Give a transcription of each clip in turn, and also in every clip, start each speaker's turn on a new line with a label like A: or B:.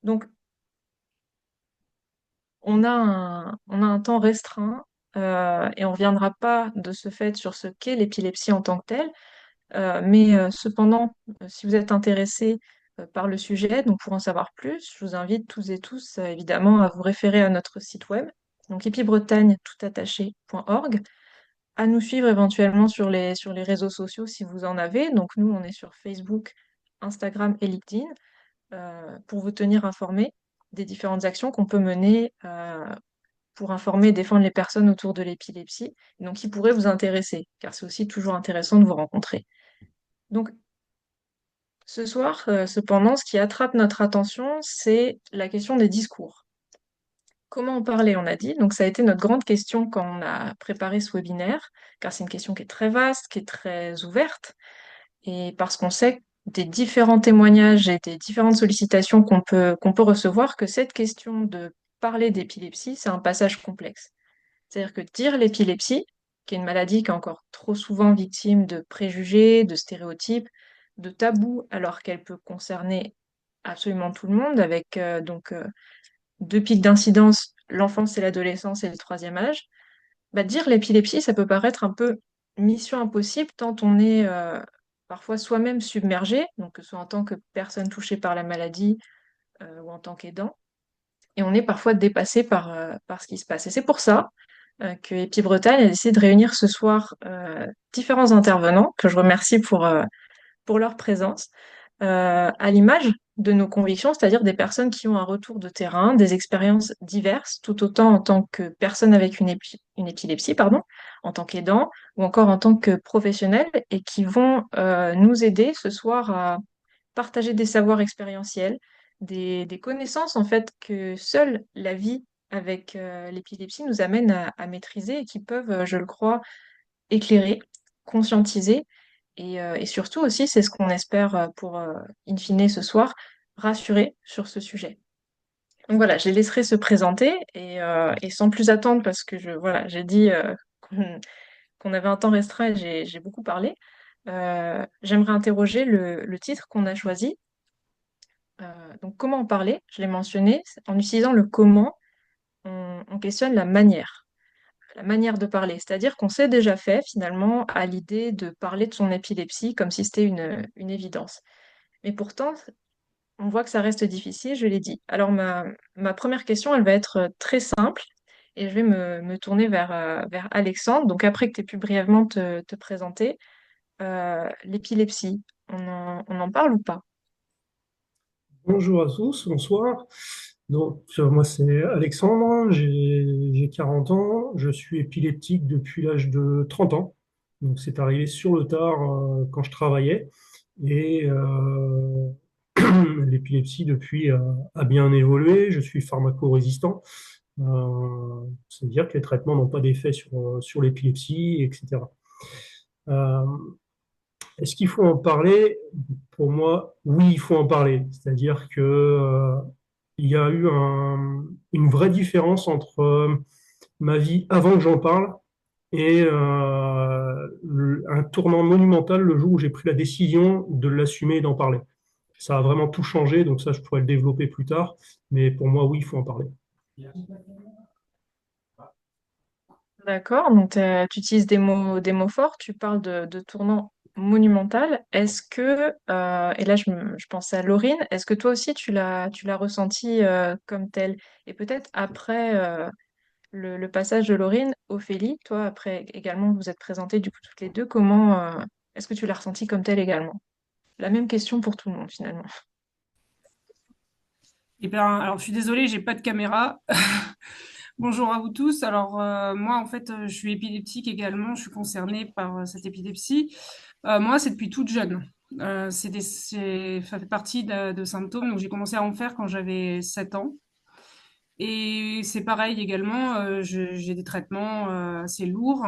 A: Donc, on a un temps restreint et on ne reviendra pas de ce fait sur ce qu'est l'épilepsie en tant que telle. Mais cependant, si vous êtes intéressé par le sujet, donc pour en savoir plus, je vous invite tous et tous évidemment à vous référer à notre site web, donc epibretagne toutattaché.org, à nous suivre éventuellement sur les réseaux sociaux si vous en avez. Donc nous, on est sur Facebook, Instagram et LinkedIn pour vous tenir informés des différentes actions qu'on peut mener pour informer et défendre les personnes autour de l'épilepsie, donc qui pourraient vous intéresser, car c'est aussi toujours intéressant de vous rencontrer. Donc ce soir, cependant, ce qui attrape notre attention, c'est la question des discours. Comment en parler, on a dit. Donc ça a été notre grande question quand on a préparé ce webinaire, car c'est une question qui est très vaste, qui est très ouverte, et parce qu'on sait des différents témoignages et des différentes sollicitations qu'on peut recevoir que cette question de parler d'épilepsie, c'est un passage complexe. C'est-à-dire que dire l'épilepsie, qui est une maladie qui est encore trop souvent victime de préjugés, de stéréotypes, de tabous, alors qu'elle peut concerner absolument tout le monde, avec deux pics d'incidence, l'enfance et l'adolescence et le troisième âge, bah, dire l'épilepsie, ça peut paraître un peu mission impossible tant on est parfois soi-même submergé, donc que ce soit en tant que personne touchée par la maladie ou en tant qu'aidant, et on est parfois dépassé par ce qui se passe. Et c'est pour ça que Epi-Bretagne a décidé de réunir ce soir différents intervenants, que je remercie pour leur présence, à l'image de nos convictions, c'est-à-dire des personnes qui ont un retour de terrain, des expériences diverses, tout autant en tant que personne avec une épilepsie, pardon, en tant qu'aidant, ou encore en tant que professionnels, et qui vont nous aider ce soir à partager des savoirs expérientiels, des connaissances en fait que seule la vie avec l'épilepsie nous amène à maîtriser et qui peuvent, je le crois, éclairer, conscientiser et surtout aussi, c'est ce qu'on espère pour in fine ce soir, rassurer sur ce sujet. Donc voilà, je les laisserai se présenter et sans plus attendre parce que voilà, j'ai dit qu'on avait un temps restreint et j'ai beaucoup parlé. J'aimerais interroger le titre qu'on a choisi. Donc, comment en parler? Je l'ai mentionné, en utilisant le comment, on questionne la manière de parler. C'est-à-dire qu'on s'est déjà fait finalement à l'idée de parler de son épilepsie comme si c'était une évidence. Mais pourtant, on voit que ça reste difficile, je l'ai dit. Alors, ma première question, elle va être très simple et je vais me tourner vers Alexandre. Donc, après que tu aies pu brièvement te présenter, l'épilepsie, on en parle ou pas?
B: Bonjour à tous, bonsoir. Donc, moi, c'est Alexandre, j'ai 40 ans, je suis épileptique depuis l'âge de 30 ans. Donc, c'est arrivé sur le tard quand je travaillais. Et l'épilepsie, depuis, a bien évolué. Je suis pharmacorésistant. C'est-à-dire que les traitements n'ont pas d'effet sur l'épilepsie, etc. Euh, Est-ce qu'il faut en parler? Pour moi, oui, il faut en parler. C'est-à-dire que, il y a eu une vraie différence entre ma vie avant que j'en parle et un tournant monumental le jour où j'ai pris la décision de l'assumer et d'en parler. Ça a vraiment tout changé, donc ça, je pourrais le développer plus tard. Mais pour moi, oui, il faut en parler.
A: D'accord, donc tu utilises des mots forts, tu parles de tournant monumental. Est-ce que, et là je pensais à Laurine, est-ce que toi aussi tu l'as ressenti comme tel? Et peut-être après le passage de Laurine, Ophélie, toi après également vous êtes présentées du coup toutes les deux, comment est-ce que tu l'as ressenti comme tel également? La même question pour tout le monde finalement.
C: Eh bien, alors je suis désolée, j'ai pas de caméra. Bonjour à vous tous. Alors moi, en fait, je suis épileptique également. Je suis concernée par cette épilepsie. Moi, c'est depuis toute jeune. Ça fait partie de symptômes. Donc j'ai commencé à en faire quand j'avais 7 ans. Et c'est pareil également. J'ai des traitements assez lourds.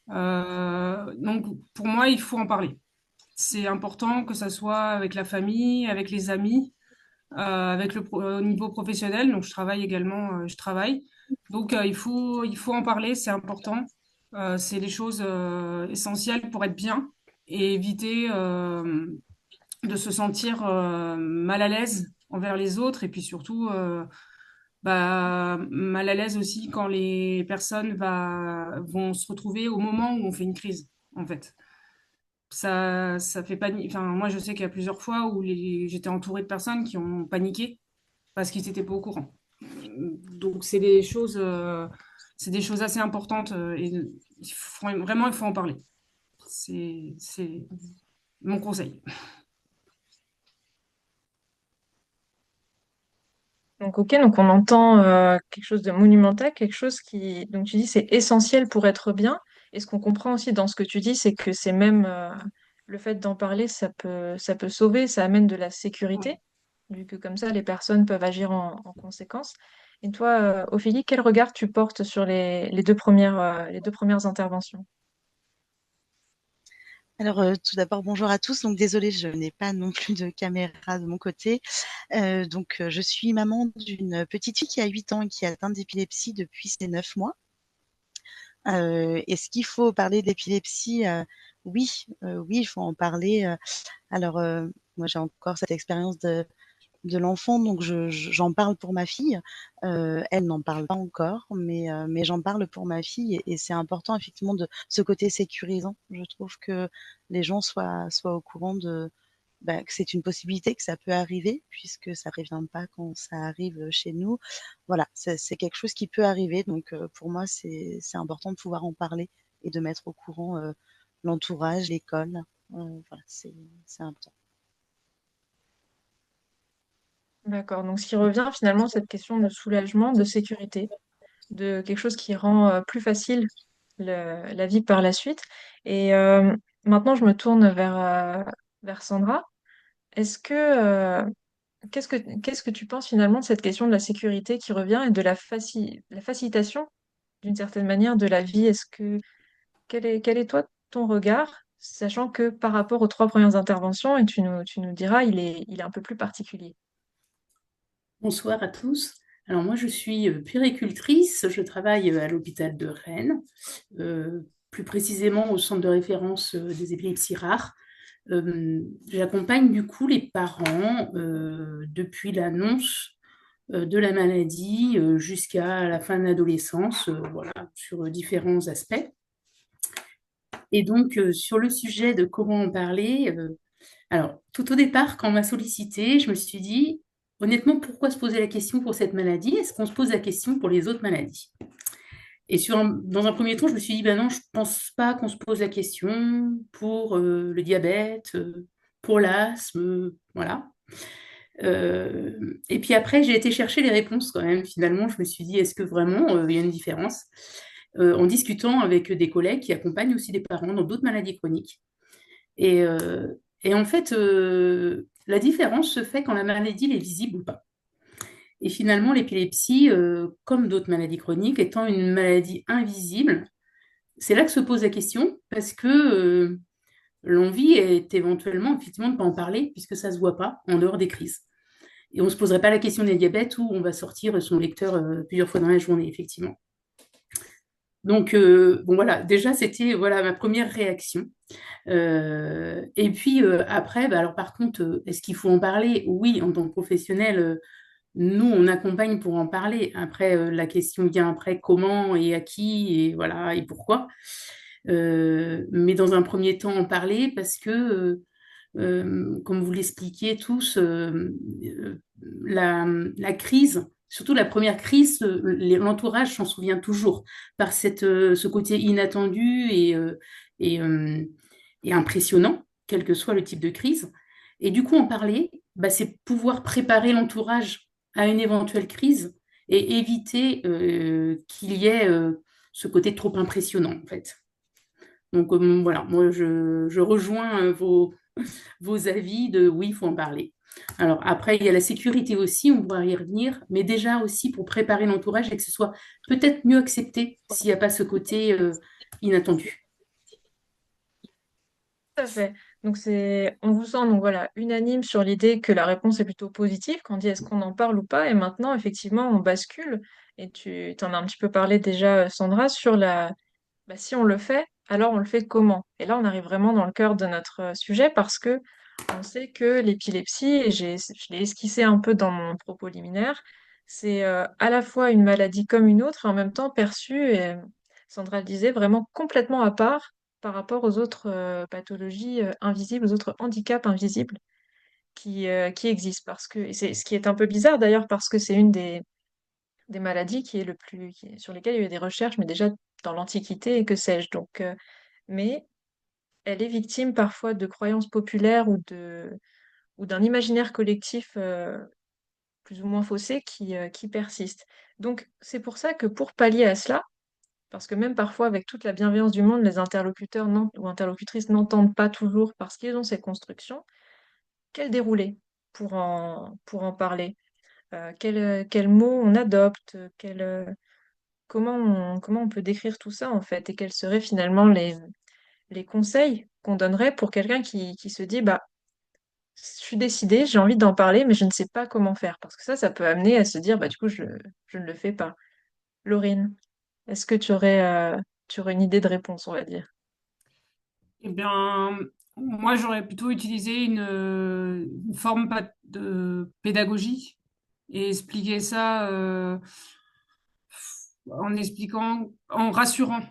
C: Donc pour moi, il faut en parler. C'est important que ça soit avec la famille, avec les amis avec au niveau professionnel. Donc, je travaille également, je travaille. Donc, il faut en parler, c'est important. C'est des choses essentielles pour être bien et éviter de se sentir mal à l'aise envers les autres, et puis surtout bah, mal à l'aise aussi quand les personnes vont se retrouver au moment où on fait une crise, en fait. Ça fait paniquer. Enfin, moi, je sais qu'il y a plusieurs fois où j'étais entourée de personnes qui ont paniqué parce qu'ils n'étaient pas au courant. Donc, c'est des choses assez importantes et vraiment, il faut en parler. C'est mon conseil.
A: Donc, ok, donc on entend quelque chose de monumental, quelque chose qui, donc tu dis, c'est essentiel pour être bien. Et ce qu'on comprend aussi dans ce que tu dis, c'est que c'est même le fait d'en parler, ça peut sauver, ça amène de la sécurité, vu que comme ça, les personnes peuvent agir en conséquence. Et toi, Ophélie, quel regard tu portes sur les deux premières interventions?
D: Alors, tout d'abord, bonjour à tous. Donc, désolée, je n'ai pas non plus de caméra de mon côté. Je suis maman d'une petite fille qui a 8 ans et qui est atteinte d'épilepsie depuis ses 9 mois. Est-ce qu'il faut parler d'épilepsie? Oui, oui, il faut en parler. Alors, moi, j'ai encore cette expérience de l'enfant, donc j'en parle pour ma fille. Elle n'en parle pas encore, mais j'en parle pour ma fille et c'est important effectivement de ce côté sécurisant. Je trouve que les gens soient au courant que c'est une possibilité, que ça peut arriver, puisque ça prévient pas quand ça arrive chez nous. Voilà, c'est quelque chose qui peut arriver, donc pour moi, c'est important de pouvoir en parler et de mettre au courant l'entourage, l'école. Voilà, c'est important.
A: D'accord. Donc, ce qui revient finalement, cette question de soulagement, de sécurité, de quelque chose qui rend plus facile la vie par la suite. Et maintenant, je me tourne vers Sandra. Est-ce que, qu'est-ce que tu penses finalement de cette question de la sécurité qui revient et de la facilitation, d'une certaine manière, de la vie? Quel est toi ton regard, sachant que par rapport aux trois premières interventions, et tu nous diras, il est un peu plus particulier.
E: Bonsoir à tous. Alors moi, je suis puéricultrice, je travaille à l'hôpital de Rennes, plus précisément au centre de référence des épilepsies rares. J'accompagne du coup les parents depuis l'annonce de la maladie jusqu'à la fin de l'adolescence, voilà, sur différents aspects. Et donc, sur le sujet de comment en parler, alors, tout au départ, quand on m'a sollicité, je me suis dit, honnêtement, pourquoi se poser la question pour cette maladie? Est-ce qu'on se pose la question pour les autres maladies? Et dans un premier temps, je me suis dit, ben non, je ne pense pas qu'on se pose la question pour le diabète, pour l'asthme, voilà. Et puis après, j'ai été chercher les réponses quand même. Finalement, je me suis dit, est-ce que vraiment il y a une différence? En discutant avec des collègues qui accompagnent aussi des parents dans d'autres maladies chroniques. Et, en fait, la différence se fait quand la maladie est visible ou pas. Et finalement, l'épilepsie, comme d'autres maladies chroniques, étant une maladie invisible, c'est là que se pose la question, parce que l'envie est éventuellement, effectivement, de ne pas en parler, puisque ça ne se voit pas en dehors des crises. Et on ne se poserait pas la question des diabètes où on va sortir son lecteur plusieurs fois dans la journée, effectivement. Donc, bon, voilà, déjà, c'était voilà, ma première réaction. Et puis après, bah, alors par contre, est-ce qu'il faut en parler? Oui, en tant que professionnel, nous, on accompagne pour en parler. Après, la question vient après comment et à qui et voilà et pourquoi. Mais dans un premier temps, en parler parce que, comme vous l'expliquiez tous, la crise, surtout la première crise, l'entourage s'en souvient toujours par ce côté inattendu et, euh, et impressionnant, quel que soit le type de crise. Et du coup, en parler, bah, c'est pouvoir préparer l'entourage à une éventuelle crise et éviter qu'il y ait ce côté trop impressionnant, en fait. Donc voilà, moi je rejoins vos avis de oui, il faut en parler. Alors après, il y a la sécurité aussi, on pourra y revenir, mais déjà aussi pour préparer l'entourage et que ce soit peut-être mieux accepté s'il n'y a pas ce côté inattendu.
A: Tout à fait. Donc on vous sent donc voilà unanime sur l'idée que la réponse est plutôt positive quand on dit est-ce qu'on en parle ou pas. Et maintenant, effectivement, on bascule. Et tu t'en as un petit peu parlé déjà, Sandra, sur si on le fait, alors on le fait comment? Et là, on arrive vraiment dans le cœur de notre sujet parce que On sait que l'épilepsie, et je l'ai esquissé un peu dans mon propos liminaire, c'est à la fois une maladie comme une autre, et en même temps perçue, et Sandra le disait, vraiment complètement à part par rapport aux autres pathologies invisibles, aux autres handicaps invisibles qui existent. Parce que, et c'est ce qui est un peu bizarre d'ailleurs, parce que c'est une des maladies qui est sur lesquelles il y a eu des recherches, mais déjà dans l'Antiquité et que sais-je. Donc, mais elle est victime parfois de croyances populaires ou d'un imaginaire collectif plus ou moins faussé qui persiste. Donc, c'est pour ça que pour pallier à cela, parce que même parfois, avec toute la bienveillance du monde, les interlocuteurs ou interlocutrices n'entendent pas toujours parce qu'ils ont ces constructions, quel déroulé pour en parler? Quels mots on adopte? Comment on peut décrire tout ça, en fait? Et quels seraient finalement les conseils qu'on donnerait pour quelqu'un qui se dit, bah, je suis décidée, j'ai envie d'en parler, mais je ne sais pas comment faire. Parce que ça peut amener à se dire, bah, du coup, je ne le fais pas. Laurine, est-ce que tu aurais une idée de réponse, on va dire?
C: Eh bien, moi, j'aurais plutôt utilisé une forme de pédagogie et expliquer ça en expliquant, en rassurant,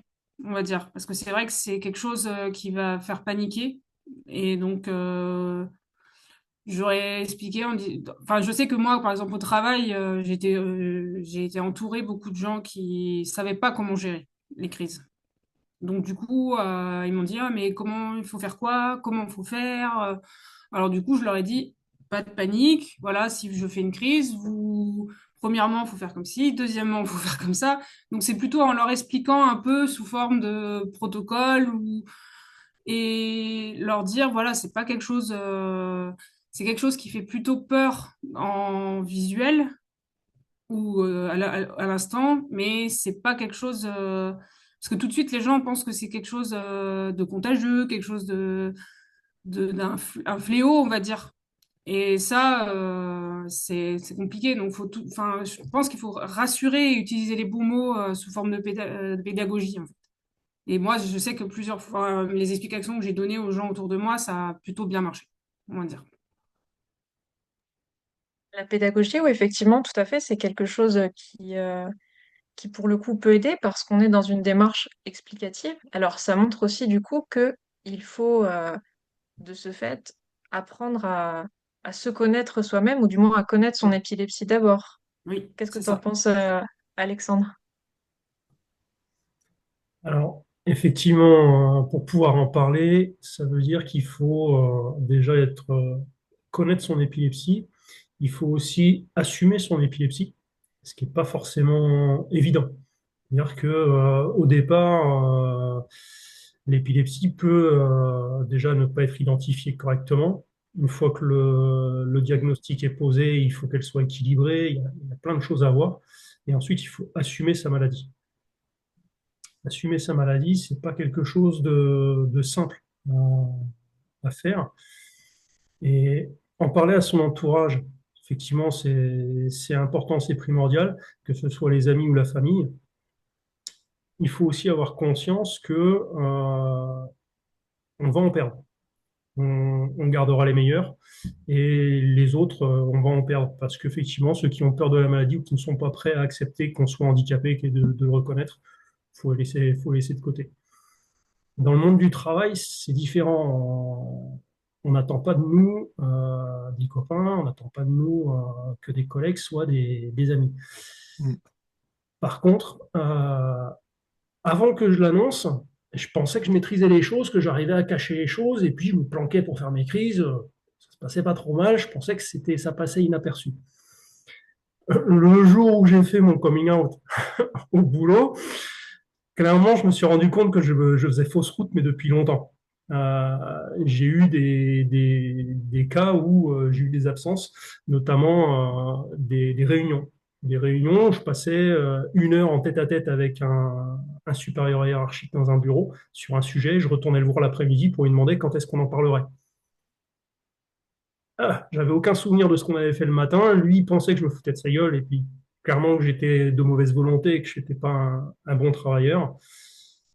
C: on va dire. Parce que c'est vrai que c'est quelque chose qui va faire paniquer. Et donc, j'aurais expliqué, enfin, je sais que moi, par exemple, au travail, j'ai été entourée beaucoup de gens qui savaient pas comment gérer les crises. Donc, du coup, ils m'ont dit, ah, mais comment il faut faire quoi? Comment il faut faire? Alors, du coup, je leur ai dit, pas de panique. Voilà, si je fais une crise, premièrement, il faut faire comme ci. Deuxièmement, il faut faire comme ça. Donc, c'est plutôt en leur expliquant un peu sous forme de protocole et leur dire, voilà, c'est quelque chose qui fait plutôt peur en visuel ou à l'instant, mais c'est pas quelque chose parce que tout de suite les gens pensent que c'est quelque chose de contagieux, quelque chose un fléau, on va dire. Et ça, c'est compliqué. Donc enfin, je pense qu'il faut rassurer et utiliser les bons mots sous forme de pédagogie, en fait. Et moi, je sais que plusieurs fois, les explications que j'ai données aux gens autour de moi, ça a plutôt bien marché, on va dire.
A: La pédagogie, oui, effectivement, tout à fait, c'est quelque chose qui, pour le coup, peut aider parce qu'on est dans une démarche explicative. Alors, ça montre aussi, du coup, que il faut, de ce fait, apprendre à se connaître soi-même, ou du moins à connaître son épilepsie d'abord.
C: Oui,
A: Qu'est-ce que
C: c'est
A: tu en
C: ça.
A: penses, Alexandre?
B: Alors, effectivement, pour pouvoir en parler, ça veut dire qu'il faut déjà connaître son épilepsie. Il faut aussi assumer son épilepsie, ce qui n'est pas forcément évident. C'est-à-dire que au départ, l'épilepsie peut déjà ne pas être identifiée correctement. Une fois que le diagnostic est posé, il faut qu'elle soit équilibrée. Il y a plein de choses à voir. Et ensuite, il faut assumer sa maladie. Assumer sa maladie, c'est pas quelque chose de simple à faire. Et en parler à son entourage, effectivement, c'est important, c'est primordial, que ce soit les amis ou la famille. Il faut aussi avoir conscience que on va en perdre. On gardera les meilleurs et les autres, on va en perdre parce qu'effectivement, ceux qui ont peur de la maladie ou qui ne sont pas prêts à accepter qu'on soit handicapé, et de le reconnaître, faut laisser de côté. Dans le monde du travail, c'est différent. On n'attend pas de nous des copains, on n'attend pas de nous que des collègues soient des amis.
F: Mm.
B: Par contre, avant que je l'annonce, je pensais que je maîtrisais les choses, que j'arrivais à cacher les choses, et puis je me planquais pour faire mes crises. Ça se passait pas trop mal, je pensais que ça passait inaperçu. Le jour où j'ai fait mon coming out au boulot, clairement, je me suis rendu compte que je faisais fausse route, mais depuis longtemps. J'ai eu des cas où j'ai eu des absences, notamment des réunions. Des réunions, je passais 1 heure en tête-à-tête avec un supérieur hiérarchique dans un bureau sur un sujet. Je retournais le voir l'après-midi pour lui demander quand est-ce qu'on en parlerait. Ah, j'avais aucun souvenir de ce qu'on avait fait le matin. Lui, il pensait que je me foutais de sa gueule et puis clairement que j'étais de mauvaise volonté et que je n'étais pas un bon travailleur.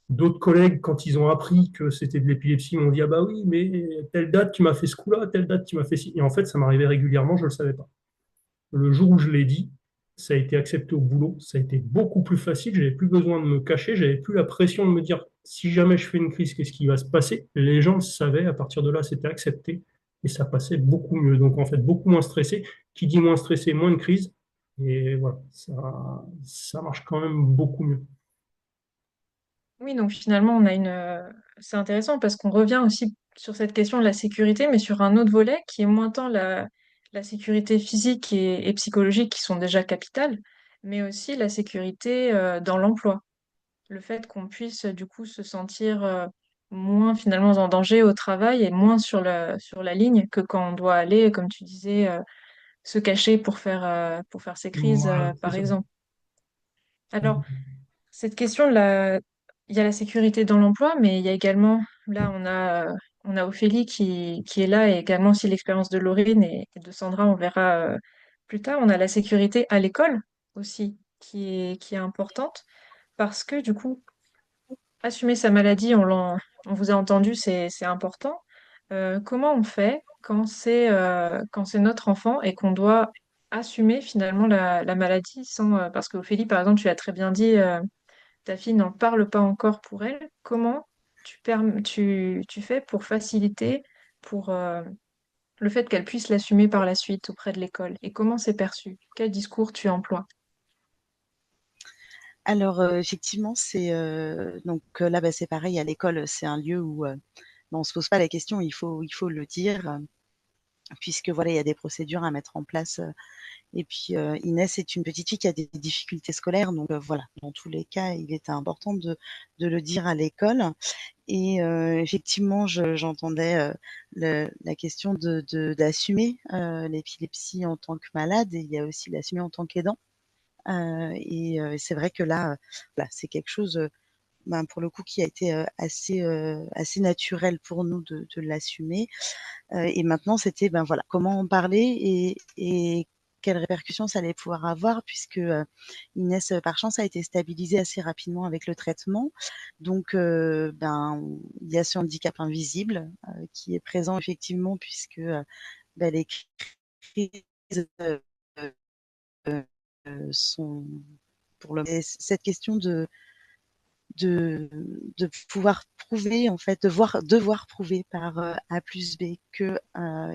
B: D'autres collègues, quand ils ont appris que c'était de l'épilepsie, m'ont dit, ah bah oui, mais telle date, tu m'as fait ce coup-là, telle date, tu m'as fait ci. Et en fait, ça m'arrivait régulièrement, je ne le savais pas. Le jour où je l'ai dit, ça a été accepté au boulot, ça a été beaucoup plus facile, j'avais plus besoin de me cacher, j'avais plus la pression de me dire si jamais je fais une crise, qu'est-ce qui va se passer? Les gens le savaient, à partir de là, c'était accepté et ça passait beaucoup mieux. Donc en fait, beaucoup moins stressé. Qui dit moins stressé, moins de crise. Et voilà, ça marche quand même beaucoup mieux.
A: Oui, donc finalement, on a c'est intéressant parce qu'on revient aussi sur cette question de la sécurité, mais sur un autre volet qui est moins tant la sécurité physique et psychologique qui sont déjà capitales, mais aussi la sécurité dans l'emploi. Le fait qu'on puisse du coup se sentir moins finalement en danger au travail et moins sur sur la ligne que quand on doit aller, comme tu disais, se cacher pour faire ses crises,
B: Voilà, c'est
A: par
B: ça.
A: exemple. Alors, cette question de il y a la sécurité dans l'emploi, mais il y a également, là, on a Ophélie qui est là et également aussi l'expérience de Laurine et de Sandra, on verra plus tard. On a la sécurité à l'école aussi qui est importante parce que du coup, assumer sa maladie, on vous a entendu, c'est important. Comment on fait quand c'est notre enfant et qu'on doit assumer finalement la maladie sans, parce qu'Ophélie, par exemple, tu as très bien dit, ta fille n'en parle pas encore pour elle. Comment tu fais pour faciliter, pour le fait qu'elle puisse l'assumer par la suite auprès de l'école? Et comment c'est perçu? Quel discours tu emploies?
D: Alors, effectivement, là, bah, c'est pareil à l'école, c'est un lieu où, bah, on se pose pas la question, il faut le dire, puisque voilà, il y a des procédures à mettre en place, et puis, Inès est une petite fille qui a des difficultés scolaires, donc voilà, dans tous les cas, il était important de le dire à l'école. Et effectivement, j'entendais, la question d'assumer, l'épilepsie en tant que malade, et il y a aussi l'assumer en tant qu'aidant. Et c'est vrai que là, voilà, c'est quelque chose, ben, pour le coup, qui a été, assez naturel pour nous de l'assumer. Et maintenant, c'était, ben, voilà, comment en parler et quelles répercussions ça allait pouvoir avoir, puisque, Inès, par chance, a été stabilisée assez rapidement avec le traitement. Donc, ben, il y a ce handicap invisible, qui est présent effectivement, puisque, bah, les crises, heu, sont pour le et cette question de de pouvoir prouver, en fait, devoir prouver par, A plus B que,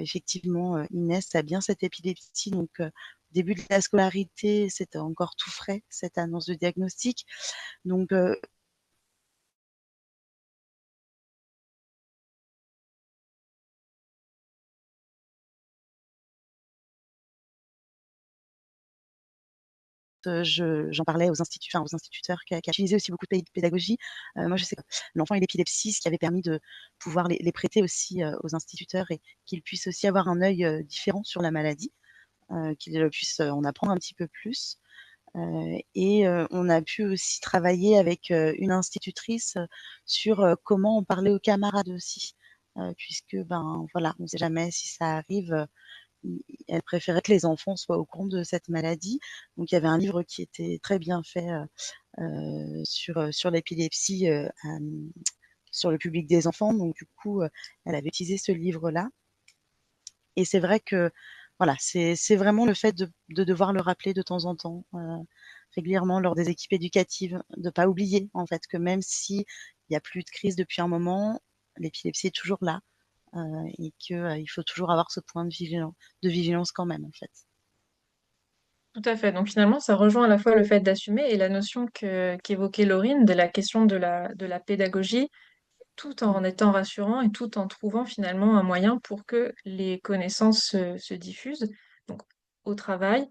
D: effectivement, Inès a bien cette épilepsie. Donc, début de la scolarité, c'était encore tout frais, cette annonce de diagnostic. Donc, j'en parlais aux instituteurs qui utilisaient aussi beaucoup de pédagogie. Moi, je sais que l'enfant et l'épilepsie, ce qui avait permis de pouvoir les prêter aussi, aux instituteurs, et qu'ils puissent aussi avoir un œil, différent sur la maladie, qu'ils puissent en apprendre un petit peu plus. Et on a pu aussi travailler avec, une institutrice, sur, comment en parler aux camarades aussi, puisque, ben, voilà, on ne sait jamais si ça arrive, elle préférait que les enfants soient au courant de cette maladie. Donc il y avait un livre qui était très bien fait, sur l'épilepsie, sur le public des enfants. Donc du coup, elle avait utilisé ce livre-là. Et c'est vrai que voilà, c'est vraiment le fait de devoir le rappeler de temps en temps, régulièrement lors des équipes éducatives, de pas oublier en fait que même s'il y a plus de crise depuis un moment, l'épilepsie est toujours là, et que, il faut toujours avoir ce point de vigilance quand même en fait.
A: Tout à fait. Donc finalement, ça rejoint à la fois le fait d'assumer et la notion qu'évoquait Laurine de la question de la pédagogie, tout en étant rassurant et tout en trouvant finalement un moyen pour que les connaissances se diffusent. Donc au travail,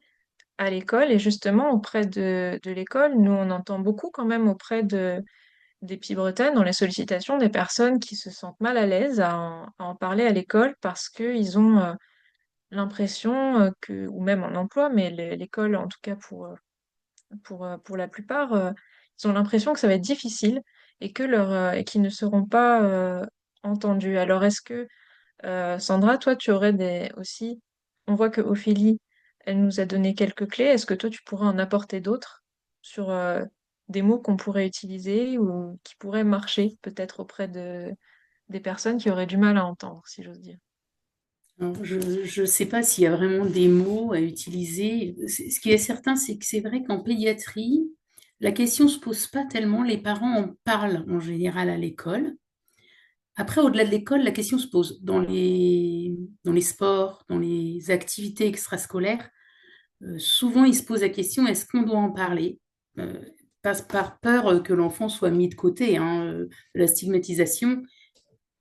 A: à l'école et justement auprès de l'école, nous on entend beaucoup quand même auprès des Bretonnes dans les sollicitations des personnes qui se sentent mal à l'aise à en parler à l'école parce qu'ils ont l'impression ou même en emploi, mais l'école en tout cas pour la plupart, ils ont l'impression que ça va être difficile et et qu'ils ne seront pas entendus. Alors est-ce que Sandra, toi, tu aurais aussi, on voit que Ophélie, elle nous a donné quelques clés. Est-ce que toi, tu pourrais en apporter d'autres sur des mots qu'on pourrait utiliser ou qui pourraient marcher peut-être auprès des personnes qui auraient du mal à entendre, si j'ose dire.
E: Alors, je ne sais pas s'il y a vraiment des mots à utiliser. Ce qui est certain, c'est que c'est vrai qu'en pédiatrie, la question ne se pose pas tellement. Les parents en parlent en général à l'école. Après, au-delà de l'école, la question se pose dans les sports, dans les activités extrascolaires. Souvent, il se pose la question, est-ce qu'on doit en parler? Euh, par peur que l'enfant soit mis de côté, hein, la stigmatisation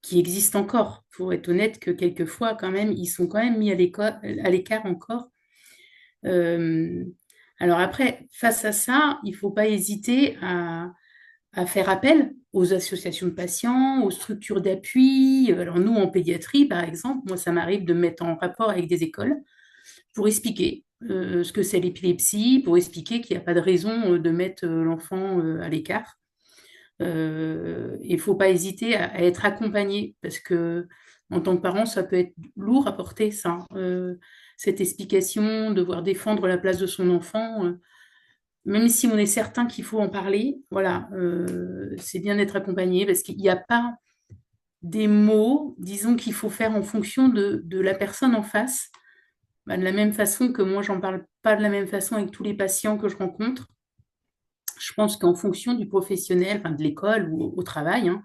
E: qui existe encore. Il faut être honnête que quelquefois, quand même, ils sont quand même mis à l'écart encore. Euh, alors après, face à ça, il ne faut pas hésiter à faire appel aux associations de patients, aux structures d'appui. Alors nous, en pédiatrie, par exemple, moi, ça m'arrive de me mettre en rapport avec des écoles pour expliquer ce que c'est l'épilepsie, pour expliquer qu'il n'y a pas de raison de mettre l'enfant à l'écart. Il ne faut pas hésiter à être accompagné parce que en tant que parent, ça peut être lourd à porter ça. Cette explication, devoir défendre la place de son enfant, même si on est certain qu'il faut en parler, voilà, c'est bien d'être accompagné parce qu'il n'y a pas des mots, disons, qu'il faut faire en fonction de la personne en face. Bah, de la même façon que moi, j'en parle pas de la même façon avec tous les patients que je rencontre. Je pense qu'en fonction du professionnel, enfin, de l'école ou au travail, hein,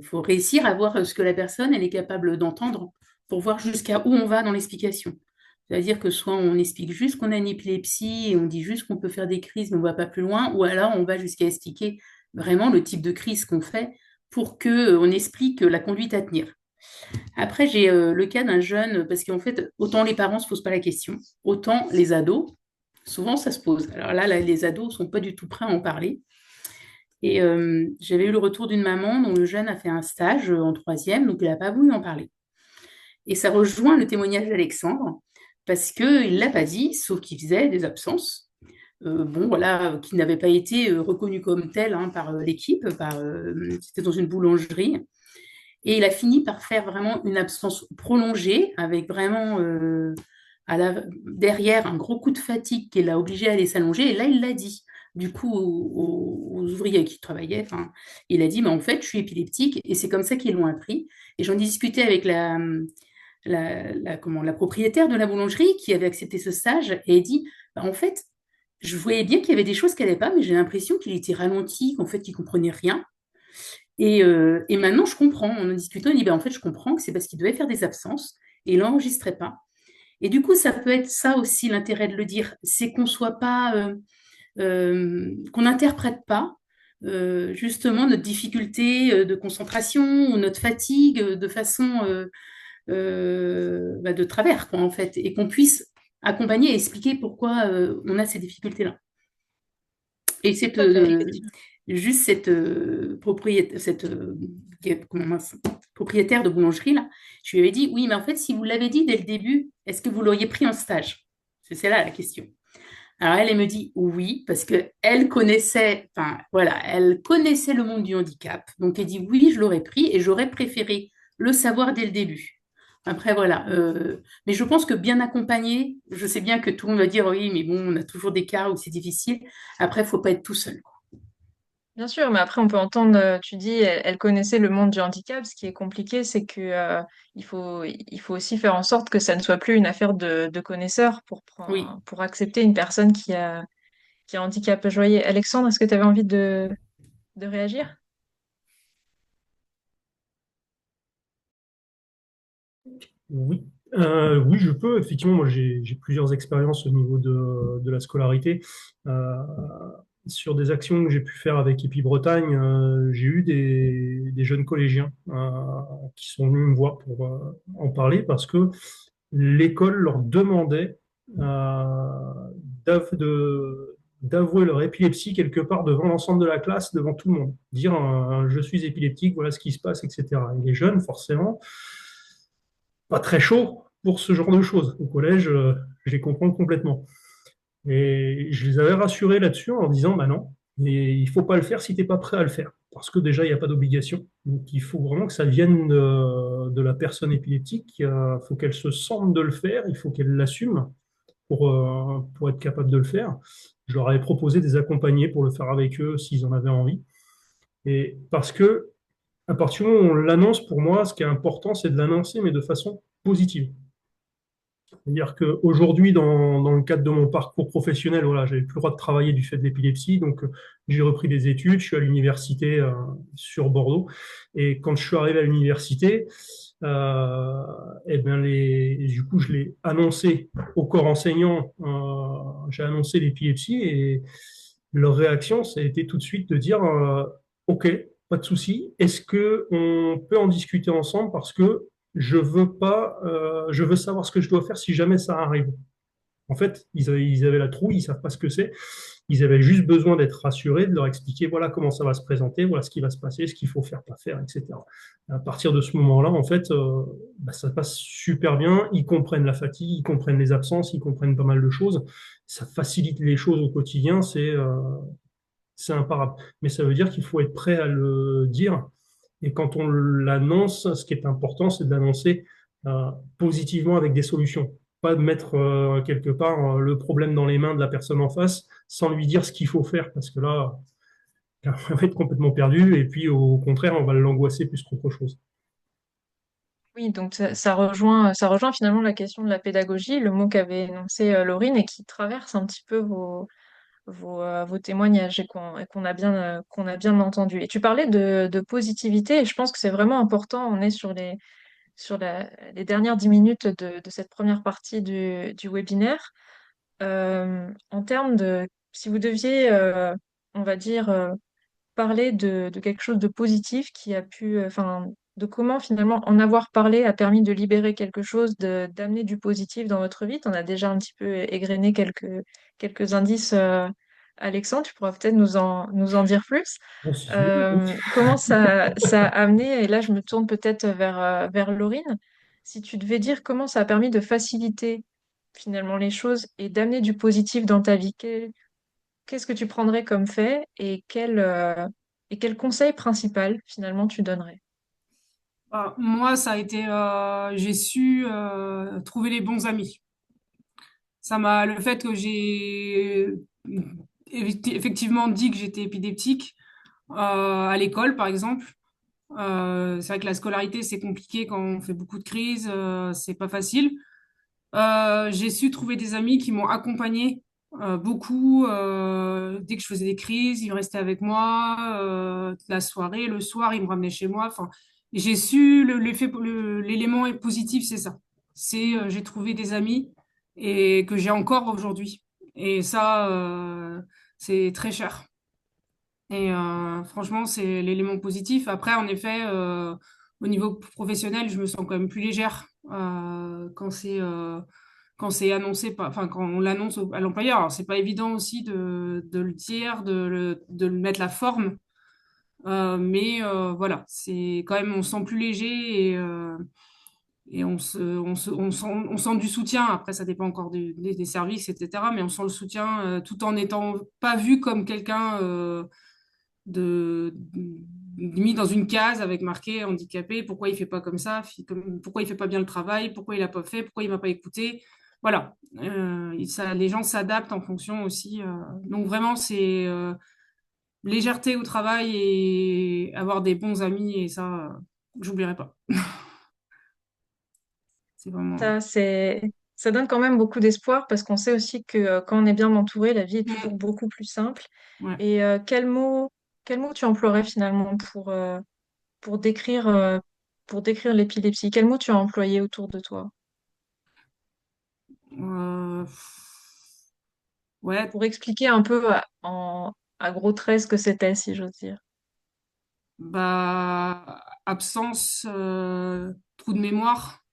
E: faut réussir à voir ce que la personne elle est capable d'entendre pour voir jusqu'à où on va dans l'explication. C'est-à-dire que soit on explique juste qu'on a une épilepsie et on dit juste qu'on peut faire des crises, mais on ne va pas plus loin, ou alors on va jusqu'à expliquer vraiment le type de crise qu'on fait pour qu'on explique la conduite à tenir. Après, j'ai le cas d'un jeune, parce qu'en fait, autant les parents ne se posent pas la question, autant les ados, souvent ça se pose. Alors là, les ados ne sont pas du tout prêts à en parler. Et j'avais eu le retour d'une maman dont le jeune a fait un stage en troisième, donc il n'a pas voulu en parler. Et ça rejoint le témoignage d'Alexandre, parce qu'il ne l'a pas dit, sauf qu'il faisait des absences. Bon, voilà, qui n'avaient pas été reconnues comme telles hein, par l'équipe, c'était dans une boulangerie. Et il a fini par faire vraiment une absence prolongée, avec vraiment derrière un gros coup de fatigue qui l'a obligé à aller s'allonger. Et là, il l'a dit. Du coup, aux ouvriers avec qui il travaillait, il a dit, mais en fait, je suis épileptique, et c'est comme ça qu'ils l'ont appris. Et j'en ai discuté avec la propriétaire de la boulangerie qui avait accepté ce stage, et elle dit, bah, en fait, je voyais bien qu'il y avait des choses qu'elle n'allait pas, mais j'ai l'impression qu'il était ralenti, qu'en fait, il ne comprenait rien. Et maintenant, je comprends. En discutant, il dit, ben, en fait, je comprends que c'est parce qu'il devait faire des absences et il n'enregistrait pas. Et du coup, ça peut être ça aussi l'intérêt de le dire, c'est qu'on soit pas, qu'on n'interprète pas justement notre difficulté de concentration ou notre fatigue de façon de travers, quoi, en fait, et qu'on puisse accompagner et expliquer pourquoi on a ces difficultés-là. Et cette,
A: Tout à fait, effectivement.
E: juste propriétaire de boulangerie, là, je lui avais dit, oui, mais en fait, si vous l'avez dit dès le début, est-ce que vous l'auriez pris en stage? C'est là la question. Alors elle me dit oui, parce qu'elle connaissait, enfin voilà, elle connaissait le monde du handicap. Donc elle dit oui, je l'aurais pris et j'aurais préféré le savoir dès le début. Après voilà, mais je pense que bien accompagné, je sais bien que tout le monde va dire oui, mais bon, on a toujours des cas où c'est difficile. Après, il ne faut pas être tout seul, quoi.
A: Bien sûr, mais après on peut entendre, tu dis, elle connaissait le monde du handicap. Ce qui est compliqué, c'est que il faut aussi faire en sorte que ça ne soit plus une affaire de connaisseurs
E: Oui.
A: pour accepter une personne qui a un handicap. Je voyais, Alexandre, est-ce que tu avais envie de réagir?
B: Oui. Oui, je peux. Effectivement, moi, j'ai plusieurs expériences au niveau de la scolarité. Euh, sur des actions que j'ai pu faire avec EPI Bretagne, j'ai eu des jeunes collégiens qui sont venus me voir pour en parler parce que l'école leur demandait d'avouer leur épilepsie quelque part devant l'ensemble de la classe, devant tout le monde. Dire je suis épileptique, voilà ce qui se passe, etc. Et les jeunes, forcément, pas très chauds pour ce genre de choses. Au collège, je les comprends complètement. Et je les avais rassurés là-dessus en leur disant, bah non, et il faut pas le faire si tu n'es pas prêt à le faire. Parce que déjà, il n'y a pas d'obligation. Donc, il faut vraiment que ça vienne de la personne épileptique. Il faut qu'elle se sente de le faire, il faut qu'elle l'assume pour être capable de le faire. je leur avais proposé de les accompagner pour le faire avec eux s'ils en avaient envie. Et parce que, à partir du moment où on l'annonce, pour moi, ce qui est important, c'est de l'annoncer, mais de façon positive. C'est-à-dire qu'aujourd'hui, dans le cadre de mon parcours professionnel, voilà, j'avais plus le droit de travailler du fait de l'épilepsie, donc j'ai repris des études, je suis à l'université sur Bordeaux, et quand je suis arrivé à l'université, eh bien du coup, je l'ai annoncé au corps enseignant, j'ai annoncé l'épilepsie, et leur réaction, ça a été tout de suite de dire, OK, pas de souci, est-ce que on peut en discuter ensemble parce que je veux savoir ce que je dois faire si jamais ça arrive. En fait, ils avaient la trouille, ils savent pas ce que c'est. Ils avaient juste besoin d'être rassurés, de leur expliquer voilà comment ça va se présenter, voilà ce qui va se passer, ce qu'il faut faire, pas faire, etc. À partir de ce moment-là, en fait, ça passe super bien. Ils comprennent la fatigue, ils comprennent les absences, ils comprennent pas mal de choses. Ça facilite les choses au quotidien, c'est imparable. Mais ça veut dire qu'il faut être prêt à le dire. Et quand on l'annonce, ce qui est important, c'est de l'annoncer positivement avec des solutions. Pas de mettre quelque part le problème dans les mains de la personne en face sans lui dire ce qu'il faut faire, parce que là, on va être complètement perdu. Et puis, au contraire, on va l'angoisser plus qu'autre chose.
A: Oui, donc ça rejoint finalement la question de la pédagogie, le mot qu'avait énoncé Laurine et qui traverse un petit peu vos témoignages et qu'on a bien entendu. Et tu parlais de positivité et je pense que c'est vraiment important. On est sur les dernières 10 minutes de cette première partie du webinaire. En termes de, si vous deviez, on va dire, parler de quelque chose de positif qui a pu, enfin, de comment finalement en avoir parlé a permis de libérer quelque chose, d'amener du positif dans votre vie. On a déjà un petit peu égrené quelques indices, Alexandre, tu pourras peut-être nous en dire plus.
B: Bon, si tu veux, oui.
A: Comment ça a amené, et là je me tourne peut-être vers Laurine, si tu devais dire comment ça a permis de faciliter finalement les choses et d'amener du positif dans ta vie, qu'est-ce que tu prendrais comme fait et quel conseil principal finalement tu donnerais?
C: Moi, ça a été, j'ai su trouver les bons amis. Le fait que j'ai effectivement dit que j'étais épileptique à l'école, par exemple. C'est vrai que la scolarité, c'est compliqué quand on fait beaucoup de crises, c'est pas facile. J'ai su trouver des amis qui m'ont accompagnée beaucoup. Dès que je faisais des crises, ils restaient avec moi la soirée, le soir, ils me ramenaient chez moi. Enfin, j'ai su l'élément positif, c'est ça. J'ai trouvé des amis et que j'ai encore aujourd'hui. Et ça, c'est très cher. Et franchement, c'est l'élément positif. Après, en effet, au niveau professionnel, je me sens quand même plus légère quand c'est annoncé, enfin quand on l'annonce à l'employeur. Alors, c'est pas évident aussi de le dire, de le mettre la forme, mais voilà, c'est quand même on se sent plus léger et on sent du soutien. Après, ça dépend encore des services, etc. Mais on sent le soutien tout en n'étant pas vu comme quelqu'un de mis dans une case avec marqué handicapé, pourquoi il fait pas comme ça, pourquoi il fait pas bien le travail, pourquoi il a pas fait, pourquoi il m'a pas écouté. Voilà, les gens s'adaptent en fonction aussi. Donc vraiment, c'est légèreté au travail et avoir des bons amis et ça, j'oublierai pas. C'est vraiment.
A: Ça, ça donne quand même beaucoup d'espoir parce qu'on sait aussi que quand on est bien entouré, la vie est toujours beaucoup plus simple.
C: Ouais.
A: Et quel mot tu emploierais finalement pour pour décrire l'épilepsie? Quel mot tu as employé autour de toi?
C: Euh, ouais,
A: Pour expliquer un peu à gros traits ce que c'était, si j'ose dire.
C: bah absence, trou de mémoire.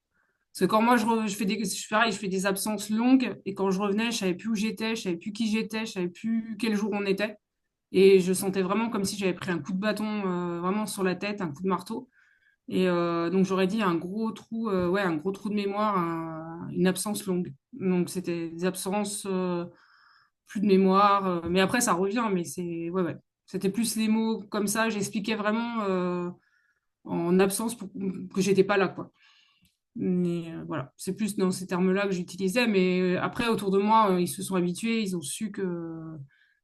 C: Parce que quand moi je fais pareil, je fais des absences longues et quand je revenais, je savais plus où j'étais, je savais plus qui j'étais, je savais plus quel jour on était. Et je sentais vraiment comme si j'avais pris un coup de bâton vraiment sur la tête, un coup de marteau. Et donc j'aurais dit un gros trou, ouais, un gros trou de mémoire, une absence longue. Donc c'était des absences, plus de mémoire. Mais après ça revient, mais c'est ouais, ouais. C'était plus les mots comme ça. J'expliquais vraiment en absence que j'étais pas là, quoi. Mais voilà, c'est plus dans ces termes-là que j'utilisais. Mais après, autour de moi, ils se sont habitués, ils ont su que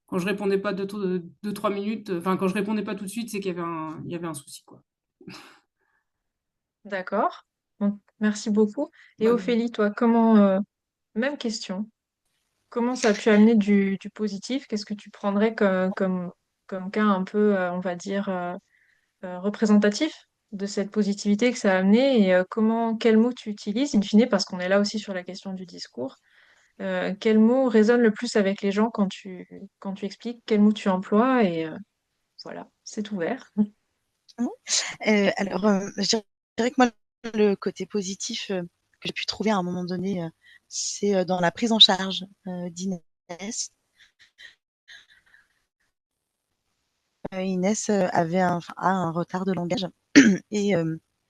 C: quand je répondais pas 2, 3 minutes, enfin, quand je répondais pas tout de suite, c'est qu'il y avait il y avait un souci, quoi.
A: D'accord. Donc, merci beaucoup. Et
C: Bah,
A: Ophélie, toi, même question. Comment ça a pu amener du positif? Qu'est-ce que tu prendrais comme cas un peu, on va dire, représentatif de cette positivité que ça a amené et quels mots tu utilises, in fine, parce qu'on est là aussi sur la question du discours. Quels mots résonnent le plus avec les gens quand tu expliques, quels mots tu emploies et voilà, c'est ouvert.
D: Alors, je dirais que moi, le côté positif que j'ai pu trouver à un moment donné, c'est dans la prise en charge d'Inès. Inès a un retard de langage et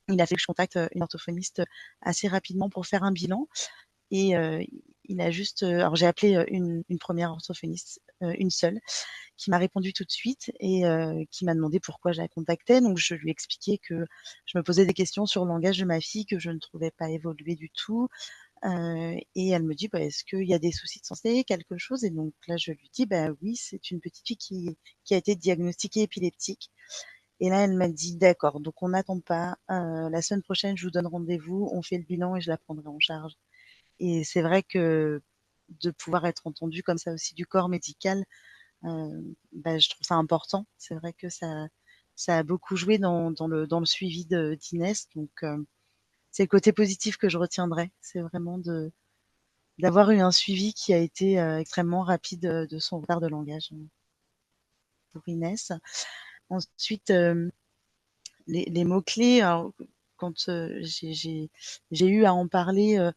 D: il a fait que je contacte une orthophoniste assez rapidement pour faire un bilan. Et il a juste. Alors, j'ai appelé une première orthophoniste, une seule, qui m'a répondu tout de suite et qui m'a demandé pourquoi je la contactais. Donc, je lui ai expliqué que je me posais des questions sur le langage de ma fille, que je ne trouvais pas évoluer du tout. Et elle me dit bah, est-ce qu'il y a des soucis de santé, quelque chose? Et donc là, je lui dis bah oui, c'est une petite fille qui a été diagnostiquée épileptique. Et là, elle m'a dit d'accord, donc on n'attend pas. La semaine prochaine, je vous donne rendez-vous, on fait le bilan et je la prendrai en charge. Et c'est vrai que de pouvoir être entendu comme ça aussi du corps médical, bah, je trouve ça important. C'est vrai que ça a beaucoup joué dans le suivi d'Inès. Donc, c'est le côté positif que je retiendrai. C'est vraiment d'avoir eu un suivi qui a été extrêmement rapide de son retard de langage pour Inès. Ensuite, les mots-clés, quand j'ai eu à en parler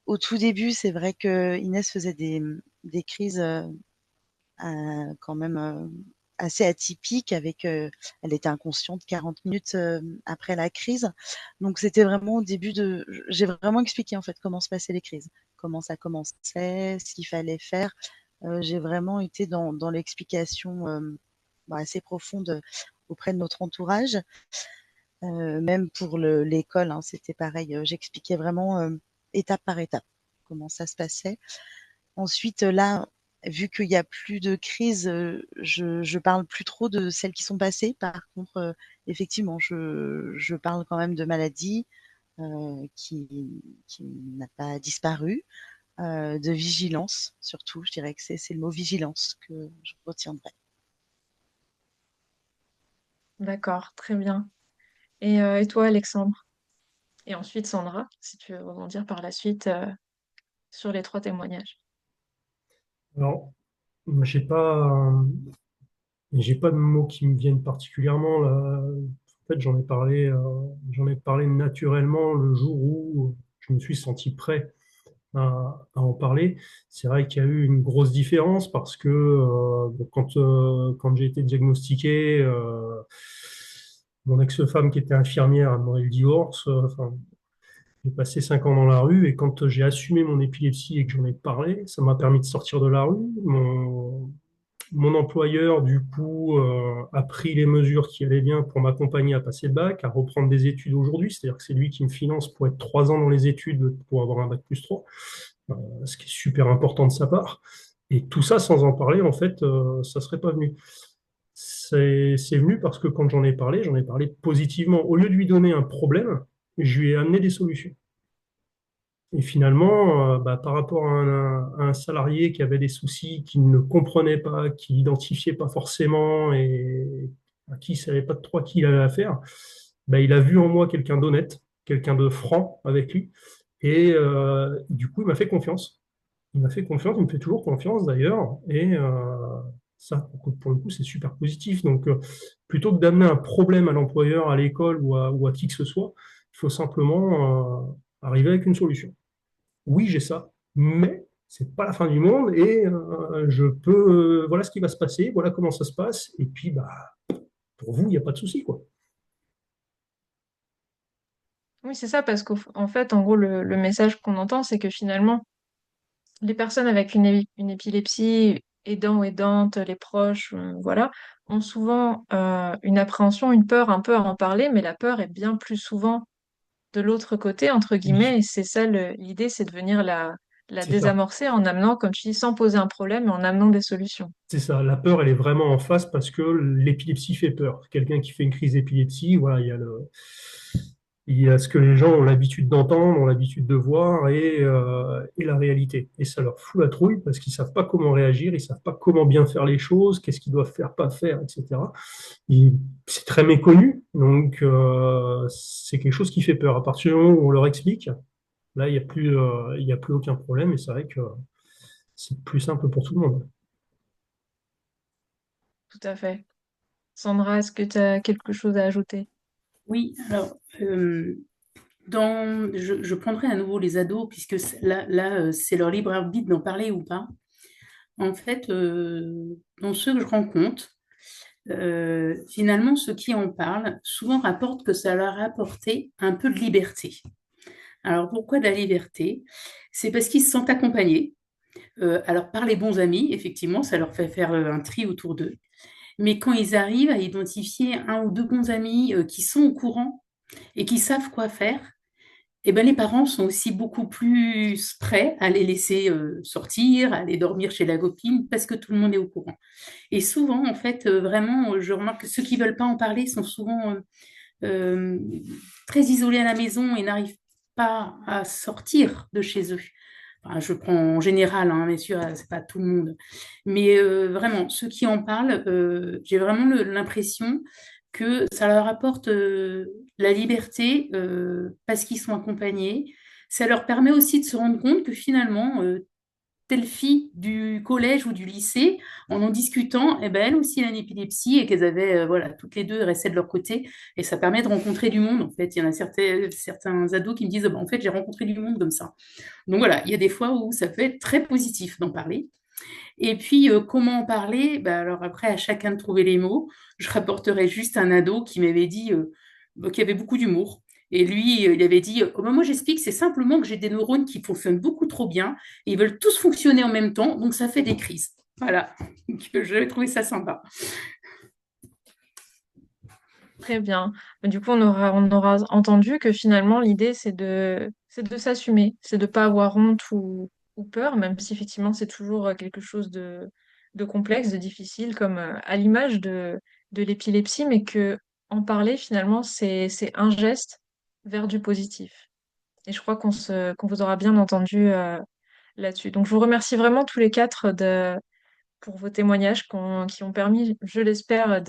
D: au tout début, c'est vrai que Inès faisait des crises quand même assez atypiques. Elle était inconsciente 40 minutes après la crise. Donc c'était vraiment au début j'ai vraiment expliqué en fait comment se passaient les crises, comment ça commençait, ce qu'il fallait faire. J'ai vraiment été dans l'explication assez profonde auprès de notre entourage. Même pour l'école, hein, c'était pareil. J'expliquais vraiment étape par étape comment ça se passait. Ensuite, là, vu qu'il y a plus de crise, je parle plus trop de celles qui sont passées. Par contre, effectivement, je parle quand même de maladies qui n'a pas disparu, de vigilance surtout. Je dirais que c'est le mot vigilance que je retiendrai.
A: D'accord, très bien. Et toi, Alexandre? Et ensuite, Sandra, si tu veux rebondir par la suite sur les trois témoignages.
B: Alors, j'ai pas de mots qui me viennent particulièrement là. En fait, j'en ai parlé naturellement le jour où je me suis senti prêt à en parler. C'est vrai qu'il y a eu une grosse différence parce que quand j'ai été diagnostiqué, mon ex-femme qui était infirmière a demandé le divorce. Enfin, j'ai passé 5 ans dans la rue et quand j'ai assumé mon épilepsie et que j'en ai parlé, ça m'a permis de sortir de la rue. Mon employeur, du coup, a pris les mesures qui allaient bien pour m'accompagner à passer le bac, à reprendre des études aujourd'hui. C'est-à-dire que c'est lui qui me finance pour être 3 ans dans les études pour avoir un bac plus 3, ce qui est super important de sa part. Et tout ça, sans en parler, en fait, ça serait pas venu. C'est venu parce que quand j'en ai parlé positivement. Au lieu de lui donner un problème, je lui ai amené des solutions. Et finalement, par rapport à un salarié qui avait des soucis, qui ne comprenait pas, qui n'identifiait pas forcément et à qui il ne savait pas trop qui il avait affaire, il a vu en moi quelqu'un d'honnête, quelqu'un de franc avec lui. Et du coup, il m'a fait confiance. Il m'a fait confiance, il me fait toujours confiance d'ailleurs. Et ça, pour le coup, c'est super positif. Donc, plutôt que d'amener un problème à l'employeur, à l'école ou à qui que ce soit, il faut simplement arriver avec une solution. Oui, j'ai ça, mais c'est pas la fin du monde et voilà ce qui va se passer, voilà comment ça se passe. Et puis, pour vous, il n'y a pas de souci, quoi.
A: Oui, c'est ça, parce qu'en fait, en gros, le message qu'on entend, c'est que finalement, les personnes avec une épilepsie, aidants ou aidantes, les proches, voilà, ont souvent une appréhension, une peur un peu à en parler, mais la peur est bien plus souvent de l'autre côté, entre
B: Oui,
A: guillemets, et c'est ça l'idée, c'est de venir la
B: c'est ça.
A: désamorcer en amenant, comme tu dis, sans poser un problème, mais en amenant des solutions.
B: C'est ça. La peur, elle est vraiment en face parce que l'épilepsie fait peur. Quelqu'un qui fait une crise d'épilepsie, voilà, il y a ce que les gens ont l'habitude d'entendre, ont l'habitude de voir et la réalité. Et ça leur fout la trouille parce qu'ils savent pas comment réagir, ils savent pas comment bien faire les choses, qu'est-ce qu'ils doivent faire, pas faire, etc. Et c'est très méconnu, donc c'est quelque chose qui fait peur. À partir du moment où on leur explique, là, il y a plus aucun problème et c'est vrai que c'est plus simple pour tout le monde.
A: Tout à fait. Sandra, est-ce que tu as quelque chose à ajouter?
E: Oui, alors, je prendrai à nouveau les ados, puisque c'est leur libre arbitre d'en parler ou pas. En fait, dans ceux que je rencontre, finalement, ceux qui en parlent souvent rapportent que ça leur a apporté un peu de liberté. Alors pourquoi de la liberté? C'est parce qu'ils se sentent accompagnés. Alors par les bons amis, effectivement, ça leur fait faire un tri autour d'eux. Mais quand ils arrivent à identifier un ou deux bons amis qui sont au courant et qui savent quoi faire, eh ben, les parents sont aussi beaucoup plus prêts à les laisser sortir, à aller dormir chez la copine, parce que tout le monde est au courant. Et souvent, en fait, vraiment, je remarque que ceux qui veulent pas en parler sont souvent euh, très isolés à la maison et n'arrivent pas à sortir de chez eux. Enfin, je prends en général, hein, bien sûr, c'est pas tout le monde. Mais vraiment, ceux qui en parlent, j'ai vraiment l'impression que ça leur apporte la liberté parce qu'ils sont accompagnés. Ça leur permet aussi de se rendre compte que finalement, telle fille du collège ou du lycée, en discutant, eh ben, elle aussi elle a une épilepsie et qu'elles avaient, voilà, toutes les deux restaient de leur côté. Et ça permet de rencontrer du monde, en fait. Il y en a certains ados qui me disent, bah, en fait, j'ai rencontré du monde comme ça. Donc voilà, il y a des fois où ça peut être très positif d'en parler. Et puis, comment en parler? Bah, alors après, à chacun de trouver les mots. Je rapporterai juste un ado qui m'avait dit bah, qu'il avait beaucoup d'humour. Et lui, il avait dit, oh, bah, moi j'explique, c'est simplement que j'ai des neurones qui fonctionnent beaucoup trop bien et ils veulent tous fonctionner en même temps, donc ça fait des crises. Voilà, donc, j'avais trouvé ça sympa.
A: Très bien. Du coup, on aura entendu que finalement, l'idée, c'est de s'assumer, c'est de pas avoir honte ou peur, même si effectivement, c'est toujours quelque chose de complexe, de difficile, comme à l'image de l'épilepsie, mais que en parler, finalement, c'est un geste vers du positif. Et je crois qu'on vous aura bien entendu là-dessus. Donc, je vous remercie vraiment tous les quatre pour vos témoignages qui ont permis, je l'espère,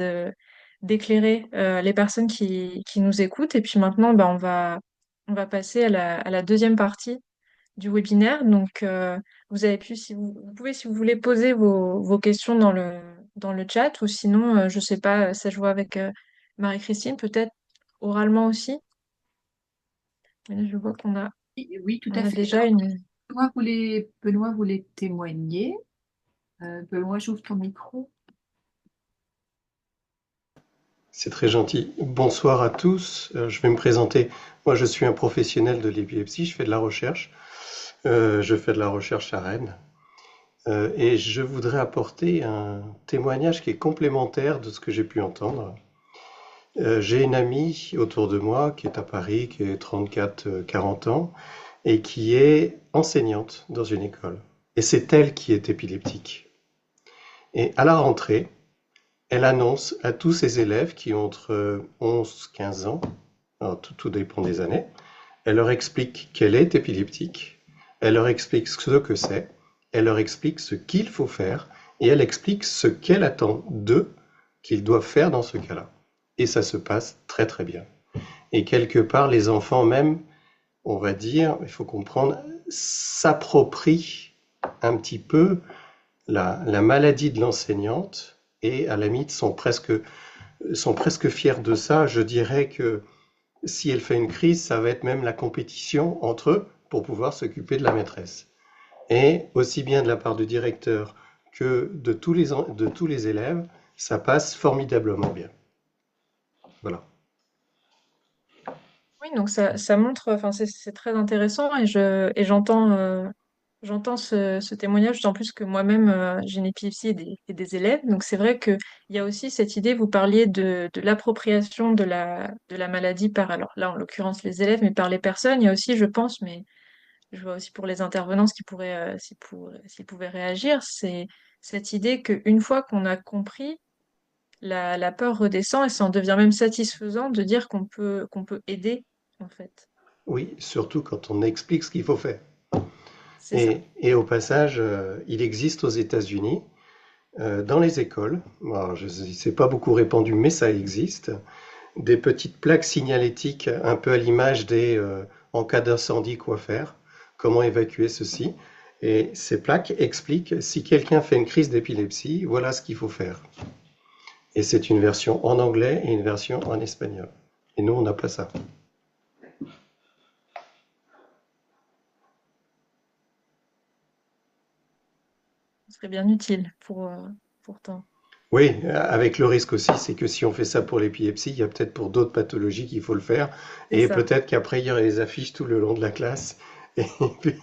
A: d'éclairer les personnes qui nous écoutent. Et puis maintenant, bah, on va passer à la deuxième partie du webinaire. Donc, vous avez pu, si vous pouvez, si vous voulez, poser vos questions dans le chat, ou sinon, je ne sais pas, ça je vois avec Marie-Christine, peut-être oralement aussi. Mais là, je vois
F: Oui, oui, tout
A: on
F: à
A: a
F: fait.
A: déjà une.
F: Benoît voulait témoigner. Benoît, j'ouvre ton micro.
G: C'est très gentil. Bonsoir à tous. Je vais me présenter. Moi, je suis un professionnel de l'épilepsie. Je fais de la recherche. Je fais de la recherche à Rennes. Et je voudrais apporter un témoignage qui est complémentaire de ce que j'ai pu entendre. J'ai une amie autour de moi qui est à Paris, qui est 34-40 ans, et qui est enseignante dans une école. Et c'est elle qui est épileptique. Et à la rentrée, elle annonce à tous ses élèves qui ont entre 11 et 15 ans, alors tout dépend des années, elle leur explique qu'elle est épileptique, elle leur explique ce que c'est, elle leur explique ce qu'il faut faire, et elle explique ce qu'elle attend d'eux qu'ils doivent faire dans ce cas-là. Et ça se passe très très bien. Et quelque part, les enfants même, on va dire, il faut comprendre, s'approprient un petit peu la maladie de l'enseignante et à la limite sont presque fiers de ça. Je dirais que si elle fait une crise, ça va être même la compétition entre eux pour pouvoir s'occuper de la maîtresse. Et aussi bien de la part du directeur que de tous les élèves, ça passe formidablement bien. Voilà.
A: Oui, donc ça montre, enfin, c'est très intéressant et j'entends J'entends ce témoignage, d'autant plus que moi-même, j'ai une épilepsie et des élèves. Donc c'est vrai qu'il y a aussi cette idée, vous parliez de l'appropriation de la maladie par, alors là en l'occurrence les élèves, mais par les personnes. Il y a aussi, je pense, mais je vois aussi pour les intervenants ce qui pourraient, s'ils pouvaient réagir, c'est cette idée qu'une fois qu'on a compris, la peur redescend et ça en devient même satisfaisant de dire qu'on peut aider, en fait.
G: Oui, surtout quand on explique ce qu'il faut faire.
A: C'est ça.
G: Et au passage, il existe aux États-Unis, dans les écoles, alors c'est pas beaucoup répandu, mais ça existe, des petites plaques signalétiques un peu à l'image des en cas d'incendie, quoi faire, comment évacuer ceci. Et ces plaques expliquent si quelqu'un fait une crise d'épilepsie, voilà ce qu'il faut faire. Et c'est une version en anglais et une version en espagnol. Et nous, on n'a pas ça.
A: Ce serait bien utile pourtant.
G: Oui, avec le risque aussi, c'est que si on fait ça pour l'épilepsie, il y a peut-être pour d'autres pathologies qu'il faut le faire.
A: C'est
G: Et
A: ça.
G: peut-être qu'après, il y aurait des affiches tout le long de la classe. Et puis,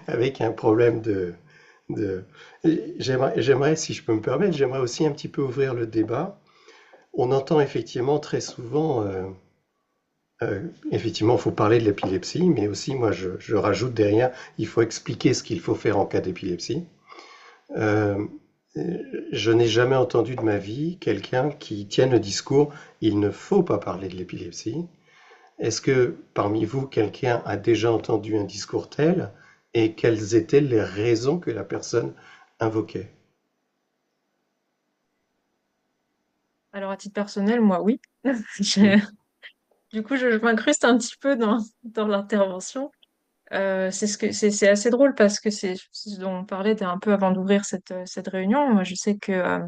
G: avec un problème de... J'aimerais, si je peux me permettre, j'aimerais aussi un petit peu ouvrir le débat. On entend effectivement très souvent, effectivement, il faut parler de l'épilepsie, mais aussi, moi, je rajoute derrière, il faut expliquer ce qu'il faut faire en cas d'épilepsie. Euh, je n'ai jamais entendu de ma vie quelqu'un qui tienne le discours il ne faut pas parler de l'épilepsie. Est-ce que parmi vous, quelqu'un a déjà entendu un discours tel et quelles étaient les raisons que la personne invoquait?
A: Alors à titre personnel, moi oui.
G: Hmm.
A: Je- Du coup, je m'incruste un petit peu dans l'intervention. C'est assez drôle parce que c'est ce dont on parlait un peu avant d'ouvrir cette réunion. Moi, je sais que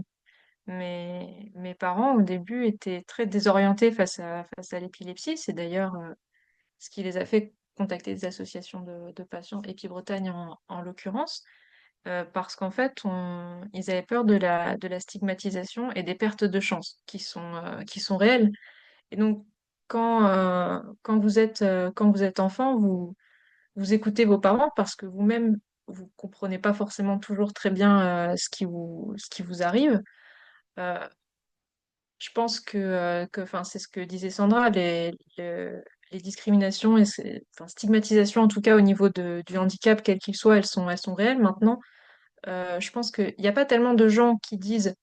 A: mes parents, au début, étaient très désorientés face à l'épilepsie. C'est d'ailleurs ce qui les a fait contacter des associations de patients, EpiBretagne en l'occurrence, parce qu'en fait, ils avaient peur de la stigmatisation et des pertes de chance qui sont réelles. Et donc, quand vous êtes enfant, vous écoutez vos parents parce que vous-même, vous comprenez pas forcément toujours très bien ce qui vous arrive. Euh, je pense enfin, c'est ce que disait Sandra, les discriminations et enfin, stigmatisation, en tout cas au niveau du handicap, quel qu'il soit, elles sont réelles maintenant. Je pense qu'il n'y a pas tellement de gens qui disent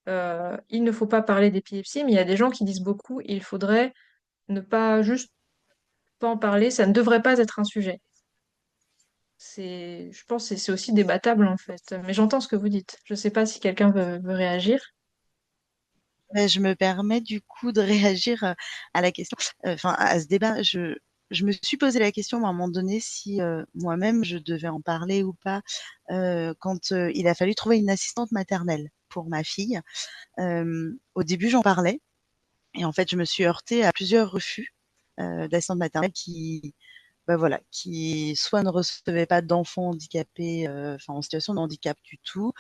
A: il ne faut pas parler d'épilepsie, mais il y a des gens qui disent beaucoup il faudrait ne pas juste pas en parler, ça ne devrait pas être un sujet. Je pense que c'est aussi débattable en fait. Mais j'entends ce que vous dites. Je ne sais pas si quelqu'un veut réagir.
D: Je me permets du coup de réagir à la question, enfin à ce débat. Je me suis posé la question à un moment donné si moi-même je devais en parler ou pas quand il a fallu trouver une assistante maternelle pour ma fille. Au début, j'en parlais et en fait, je me suis heurtée à plusieurs refus d'assistante maternelle qui, bah voilà, qui soit ne recevaient pas d'enfants handicapés, enfin en situation de handicap du tout,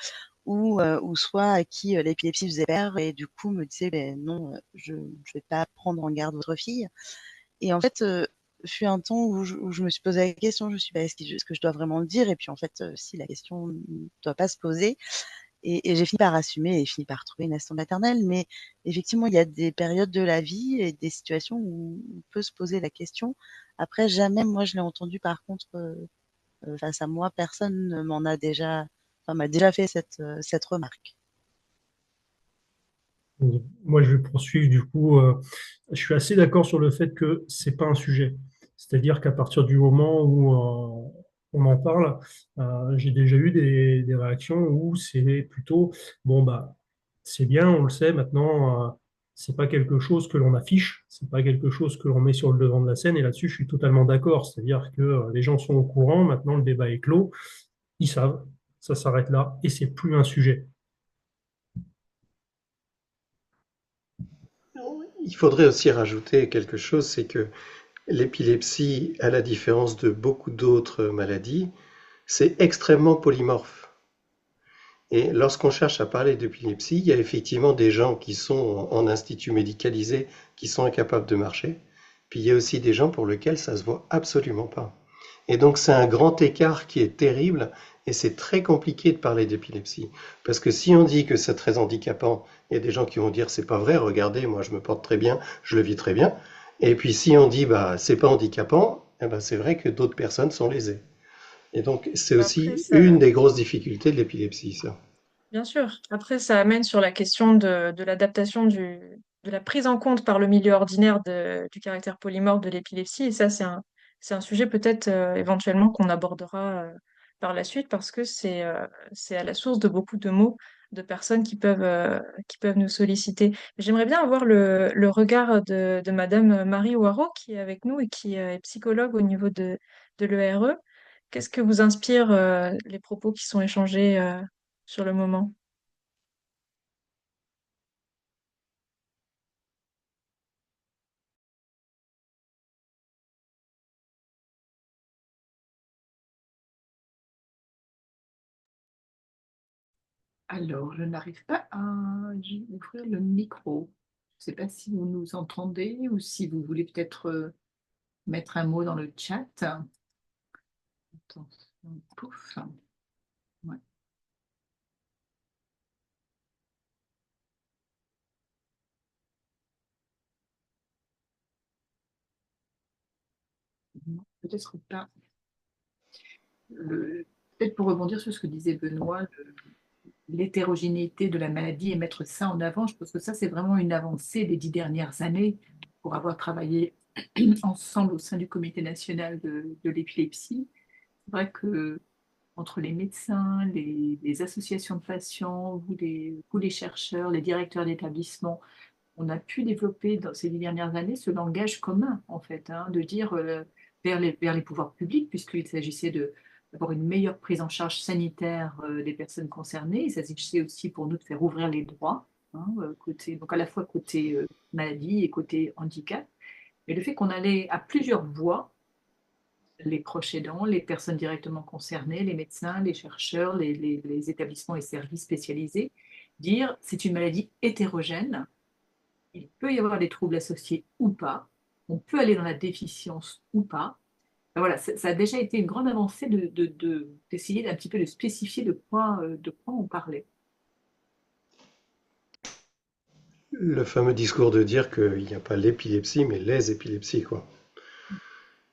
D: ou soit à qui l'épilepsie faisait peur et du coup me disait ben non, je ne vais pas prendre en garde votre fille. Et en fait, fut un temps où je me suis posé la question, je me suis dit, bah, est-ce que je dois vraiment le dire? Et puis en fait, si la question ne doit pas se poser. Et j'ai fini par assumer et fini par trouver une assistante maternelle. Mais effectivement, il y a des périodes de la vie et des situations où on peut se poser la question. Après, jamais, moi, je l'ai entendu par contre face à moi, personne ne m'en a déjà, enfin, m'a déjà fait cette remarque.
B: Moi, je vais poursuivre du coup. Je suis assez d'accord sur le fait que c'est pas un sujet. C'est-à-dire qu'à partir du moment où on en parle, j'ai déjà eu des réactions où c'est plutôt bon bah c'est bien, on le sait maintenant. C'est pas quelque chose que l'on affiche, c'est pas quelque chose que l'on met sur le devant de la scène. Et là-dessus, je suis totalement d'accord. C'est-à-dire que les gens sont au courant. Maintenant, le débat est clos. Ils savent, ça s'arrête là et c'est plus un sujet.
G: Il faudrait aussi rajouter quelque chose, c'est que l'épilepsie, à la différence de beaucoup d'autres maladies, c'est extrêmement polymorphe. Et lorsqu'on cherche à parler d'épilepsie, il y a effectivement des gens qui sont en institut médicalisé, qui sont incapables de marcher. Puis il y a aussi des gens pour lesquels ça se voit absolument pas. Et donc c'est un grand écart qui est terrible et c'est très compliqué de parler d'épilepsie. Parce que si on dit que c'est très handicapant, il y a des gens qui vont dire c'est pas vrai, regardez, moi je me porte très bien, je le vis très bien. Et puis si on dit bah c'est pas handicapant, eh ben, c'est vrai que d'autres personnes sont lésées. Et donc c'est
A: Après,
G: aussi une
A: ça,
G: des grosses difficultés de l'épilepsie, ça.
A: bien sûr. Après, ça amène sur la question de l'adaptation de la prise en compte par le milieu ordinaire du caractère polymorphe de l'épilepsie. Et ça, c'est un sujet peut-être éventuellement qu'on abordera par la suite parce que c'est à la source de beaucoup de maux de personnes qui peuvent nous solliciter. J'aimerais bien avoir le regard de Madame Marie Ouareau qui est avec nous et qui est psychologue au niveau de l'ERE. Qu'est-ce que vous inspire les propos qui sont échangés sur le moment?
F: Alors, je n'arrive pas à ouvrir le micro. Je ne sais pas si vous nous entendez ou si vous voulez peut-être mettre un mot dans le chat. Attention, pouf. Ouais. Non, peut-être pas. Peut-être pour rebondir sur ce que disait Benoît, l'hétérogénéité de la maladie et mettre ça en avant, je pense que ça, c'est vraiment une avancée des 10 dernières années pour avoir travaillé ensemble au sein du Comité national de l'épilepsie. C'est vrai que entre les médecins, les associations de patients, vous les chercheurs, les directeurs d'établissement, on a pu développer dans ces 10 dernières années ce langage commun, en fait, hein, de dire vers les pouvoirs publics, puisqu'il s'agissait d'avoir une meilleure prise en charge sanitaire des personnes concernées. Il s'agissait aussi pour nous de faire ouvrir les droits, hein, donc à la fois côté maladie et côté handicap. Mais le fait qu'on allait à plusieurs voies, les proches aidants, les personnes directement concernées, les médecins, les chercheurs, les établissements et services spécialisés, dire c'est une maladie hétérogène, il peut y avoir des troubles associés ou pas, on peut aller dans la déficience ou pas. Ben voilà, ça a déjà été une grande avancée d'essayer d'un petit peu de spécifier de quoi on parlait.
G: Le fameux discours de dire qu'il n'y a pas l'épilepsie, mais les épilepsies, quoi.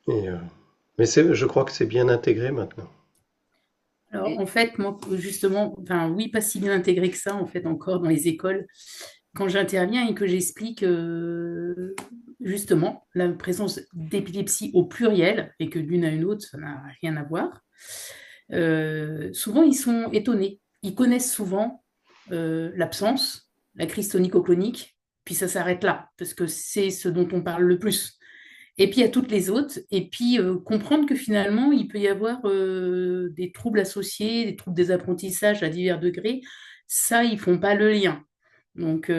G: Et, mais je crois que c'est bien intégré maintenant.
E: Alors,
F: Et
E: en fait, moi, justement, enfin, oui, pas si bien intégré que ça, en fait, encore dans les écoles. Quand j'interviens et que j'explique justement la présence d'épilepsie au pluriel et que d'une à une autre, ça n'a rien à voir, souvent ils sont étonnés. Ils connaissent souvent l'absence, la crise tonico-clonique, puis ça s'arrête là, parce que c'est ce dont on parle le plus. Et puis il y a toutes les autres, et puis comprendre que finalement il peut y avoir des troubles associés, des troubles des apprentissages à divers degrés, ça ils font pas le lien. Donc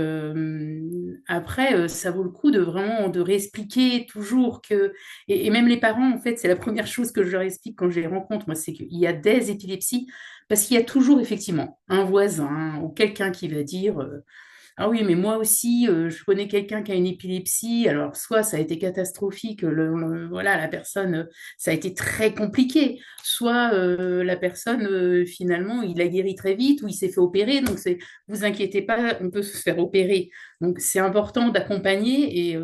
E: après, ça vaut le coup de vraiment de réexpliquer toujours que et même les parents en fait, c'est la première chose que je leur explique quand je les rencontre, moi, c'est qu'il y a des épilepsies parce qu'il y a toujours effectivement un voisin ou quelqu'un qui va dire ah oui, mais moi aussi, je connais quelqu'un qui a une épilepsie. Alors, soit ça a été catastrophique, voilà, la personne, ça a été très compliqué. Soit la personne, finalement, il a guéri très vite ou il s'est fait opérer. Donc, vous inquiétez pas, on peut se faire opérer. Donc, c'est important d'accompagner et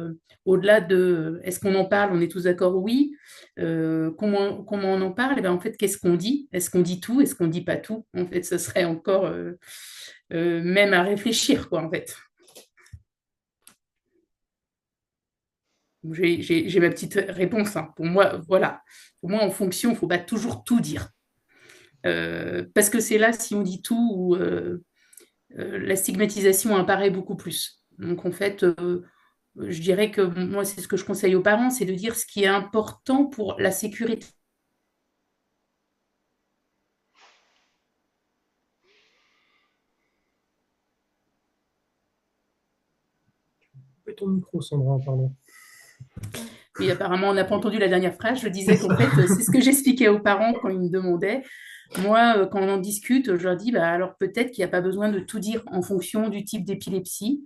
E: au-delà de est-ce qu'on en parle, on est tous d'accord, oui. Comment on en parle? Eh ben, en fait, qu'est-ce qu'on dit? Est-ce qu'on dit tout? Est-ce qu'on dit pas tout? En fait, ce serait encore même à réfléchir, quoi, en fait. J'ai ma petite réponse, hein. Pour moi, voilà. Pour moi, en fonction, il ne faut pas toujours tout dire. Parce que c'est là, si on dit tout, où la stigmatisation apparaît beaucoup plus. Donc, en fait, je dirais que moi, c'est ce que je conseille aux parents, c'est de dire ce qui est important pour la sécurité.
B: Coupez ton micro, Sandra, pardon.
E: Oui, apparemment, on n'a pas entendu la dernière phrase. Je disais qu'en fait, c'est ce que j'expliquais aux parents quand ils me demandaient. Moi, quand on en discute, je leur dis, bah, alors peut-être qu'il n'y a pas besoin de tout dire en fonction du type d'épilepsie.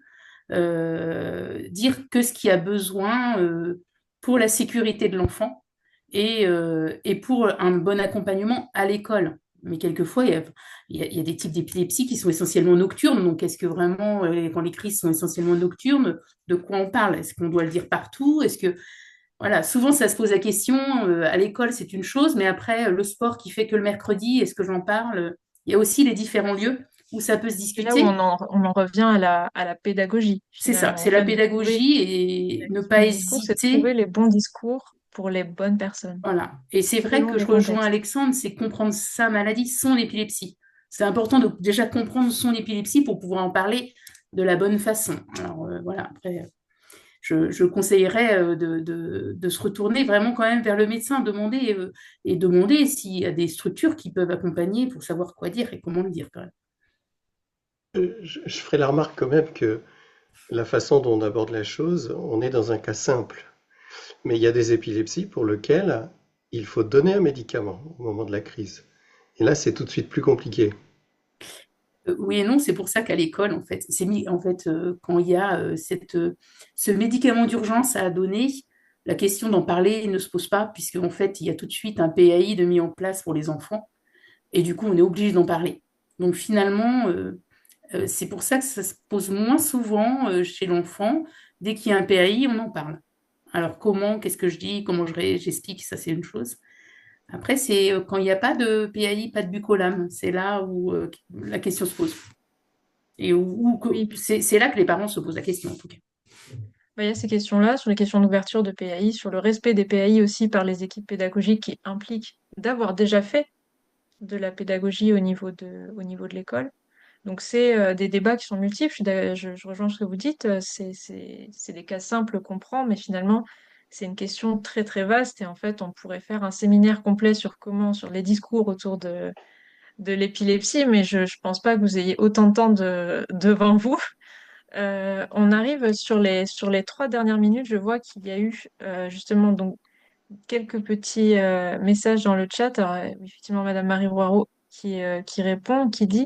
E: Dire que ce qu'il y a besoin pour la sécurité de l'enfant et pour un bon accompagnement à l'école. Mais quelquefois, il y a des types d'épilepsie qui sont essentiellement nocturnes. Donc, est-ce que vraiment, quand les crises sont essentiellement nocturnes, de quoi on parle? Est-ce qu'on doit le dire partout? Est-ce que voilà, souvent ça se pose la question. À l'école, c'est une chose, mais après, le sport qui fait que le mercredi, est-ce que j'en parle? Il y a aussi les différents lieux où ça peut se
A: C'est là où
E: discuter.
A: on en revient à la pédagogie,
E: C'est ça,
A: finalement.
E: c'est
A: En
E: la
A: fait, de trouver
E: pédagogie et
A: la
E: ne
A: question
E: pas
A: du discours, c'est de trouver
E: hésiter.
A: les bons discours pour les bonnes personnes,
E: Voilà. Et c'est vrai
A: selon
E: que je
A: les
E: rejoins
A: contextes.
E: Alexandre, c'est comprendre sa maladie, son épilepsie. C'est important de déjà comprendre son épilepsie pour pouvoir en parler de la bonne façon. Alors voilà, après, je conseillerais de se retourner vraiment quand même vers le médecin, et demander s'il y a des structures qui peuvent accompagner pour savoir quoi dire et comment le dire quand même.
G: Je ferai la remarque quand même que la façon dont on aborde la chose, on est dans un cas simple. Mais il y a des épilepsies pour lesquelles il faut donner un médicament au moment de la crise. Et là, c'est tout de suite plus compliqué.
E: Oui et non, c'est pour ça qu'à l'école, en fait, quand il y a ce médicament d'urgence à donner, la question d'en parler ne se pose pas, puisqu'en fait, il y a tout de suite un PAI de mis en place pour les enfants, et du coup, on est obligé d'en parler. Donc finalement, c'est pour ça que ça se pose moins souvent chez l'enfant. Dès qu'il y a un PAI, on en parle. Alors comment, qu'est-ce que je dis, j'explique, ça c'est une chose. Après, c'est quand il n'y a pas de PAI, pas de bucolame, c'est là où la question se pose. Et
A: Oui, puis
E: c'est là que les parents se posent la question, en tout cas.
A: bah, il y a ces questions-là, sur les questions d'ouverture de PAI, sur le respect des PAI aussi par les équipes pédagogiques qui impliquent d'avoir déjà fait de la pédagogie au niveau de l'école. Donc, c'est des débats qui sont multiples. Je rejoins ce que vous dites. C'est des cas simples qu'on prend, mais finalement, c'est une question très, très vaste. Et en fait, on pourrait faire un séminaire complet sur les discours autour de l'épilepsie, mais je ne pense pas que vous ayez autant de temps devant vous. On arrive sur les 3 dernières minutes. Je vois qu'il y a eu justement donc, quelques petits messages dans le chat. Alors, effectivement, Madame Marie Roireau qui répond, qui dit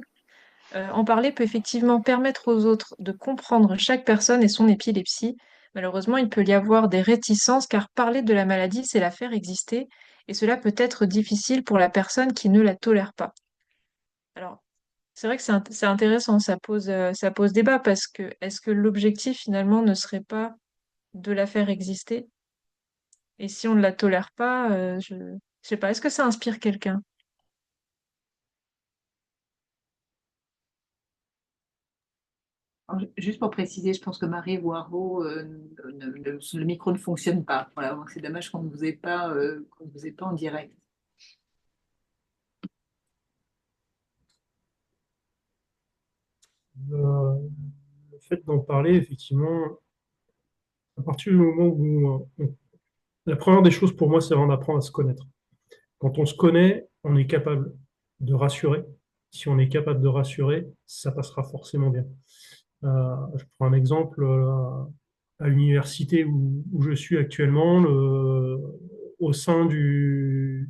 A: en parler peut effectivement permettre aux autres de comprendre chaque personne et son épilepsie. Malheureusement, il peut y avoir des réticences car parler de la maladie, c'est la faire exister et cela peut être difficile pour la personne qui ne la tolère pas. Alors, c'est vrai que c'est intéressant, ça pose débat parce que est-ce que l'objectif finalement ne serait pas de la faire exister? Et si on ne la tolère pas, je sais pas, est-ce que ça inspire quelqu'un?
F: Alors, juste pour préciser, je pense que Marie Voiro, le micro ne fonctionne pas. Voilà, donc c'est dommage qu'on ne vous ait pas en direct.
B: Le fait d'en parler, effectivement, à partir du moment où la première des choses pour moi, c'est vraiment d'apprendre à se connaître. Quand on se connaît, on est capable de rassurer. Si on est capable de rassurer, ça passera forcément bien. Je prends un exemple à l'université où je suis actuellement, au sein du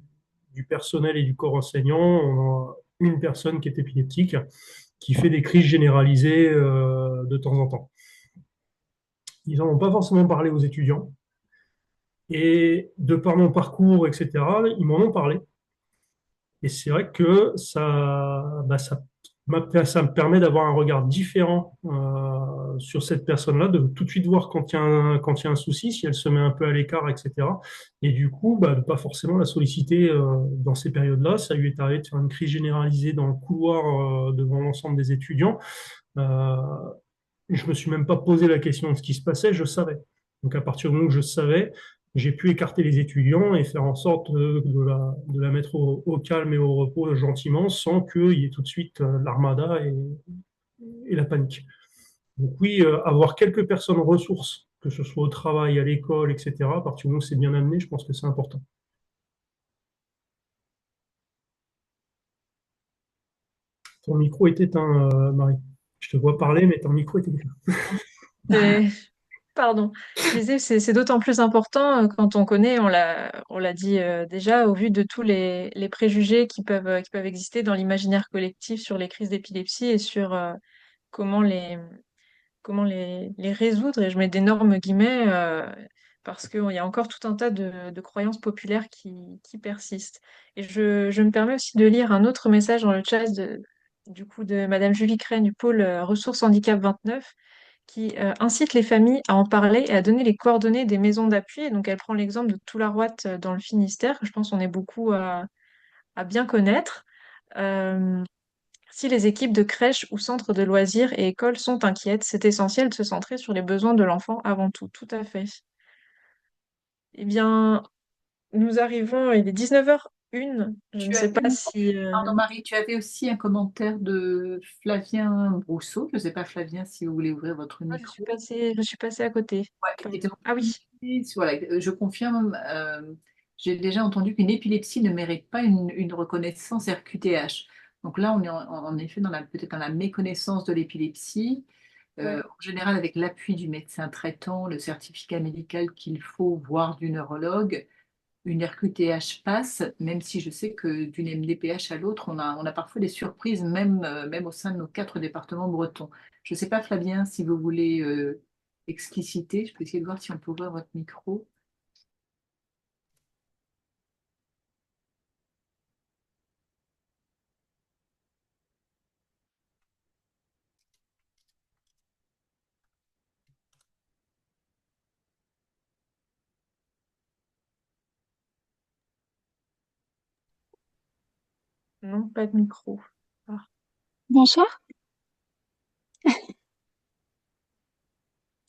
B: personnel et du corps enseignant, on a une personne qui est épileptique, qui fait des crises généralisées de temps en temps. Ils n'en ont pas forcément parlé aux étudiants. Et de par mon parcours, etc., ils m'en ont parlé. Et c'est vrai que ça me permet d'avoir un regard différent sur cette personne-là, de tout de suite voir quand il y a un souci, si elle se met un peu à l'écart, etc. Et du coup, de ne pas forcément la solliciter dans ces périodes-là. Ça lui est arrivé de faire une crise généralisée dans le couloir devant l'ensemble des étudiants. Euh, je me suis même pas posé la question de ce qui se passait, je savais. Donc à partir du moment où je savais, j'ai pu écarter les étudiants et faire en sorte de la mettre au calme et au repos gentiment sans qu'il y ait tout de suite l'armada et la panique. Donc oui, avoir quelques personnes ressources, que ce soit au travail, à l'école, etc., à partir du moment où c'est bien amené, je pense que c'est important. Ton micro est éteint, Marie. Je te vois parler, mais ton micro est éteint.
A: C'est- Pardon. Je disais, c'est d'autant plus important quand on connaît, on l'a dit déjà, au vu de tous les préjugés qui peuvent exister dans l'imaginaire collectif sur les crises d'épilepsie et sur comment les résoudre. Et je mets d'énormes guillemets parce qu'il y a encore tout un tas de croyances populaires qui persistent. Et je me permets aussi de lire un autre message dans le chat du coup de Madame Julie Crène du pôle Ressources Handicap 29 qui incite les familles à en parler et à donner les coordonnées des maisons d'appui. Et donc elle prend l'exemple de Toularouat dans le Finistère, que je pense qu'on est beaucoup à bien connaître. Euh, Si les équipes de crèches ou centres de loisirs et écoles sont inquiètes, c'est essentiel de se centrer sur les besoins de l'enfant avant tout. Tout à fait. Eh bien, nous arrivons, il est 19h01. Je ne
F: Tu
A: sais
F: avais,
A: pas si...
F: pardon Marie, tu avais aussi un commentaire de Flavien Brousseau. Je ne sais pas, Flavien, si vous voulez ouvrir votre
A: Ah,
F: micro.
A: je suis passée à côté.
F: Ouais, qui était
A: Pardon. Ah oui.
F: voilà, je confirme, j'ai déjà entendu qu'une épilepsie ne mérite pas une reconnaissance RQTH. Donc là, on est en effet peut-être dans la méconnaissance de l'épilepsie.
A: Ouais.
F: En général, avec l'appui du médecin traitant, le certificat médical qu'il faut, voire du neurologue, une RQTH passe, même si je sais que d'une MDPH à l'autre, on a parfois des surprises, même au sein de nos 4 départements bretons. Je ne sais pas, Flavien, si vous voulez expliciter, je peux essayer de voir si on peut ouvrir votre micro.
A: Non, pas de micro. Ah.
H: Bonsoir.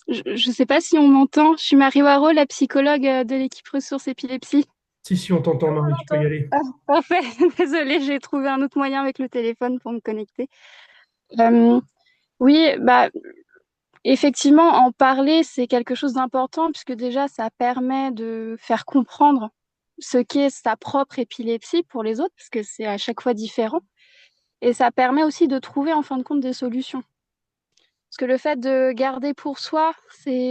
H: Je ne sais pas si on m'entend. Je suis Marie Waro, la psychologue de l'équipe ressources épilepsie.
B: Si, on t'entend, Marie, tu peux y aller.
H: Ah, parfait. Désolée, j'ai trouvé un autre moyen avec le téléphone pour me connecter. Euh, oui, bah, effectivement, en parler, c'est quelque chose d'important puisque déjà, ça permet de faire comprendre ce qu'est sa propre épilepsie pour les autres, parce que c'est à chaque fois différent. Et ça permet aussi de trouver, en fin de compte, des solutions. Parce que le fait de garder pour soi,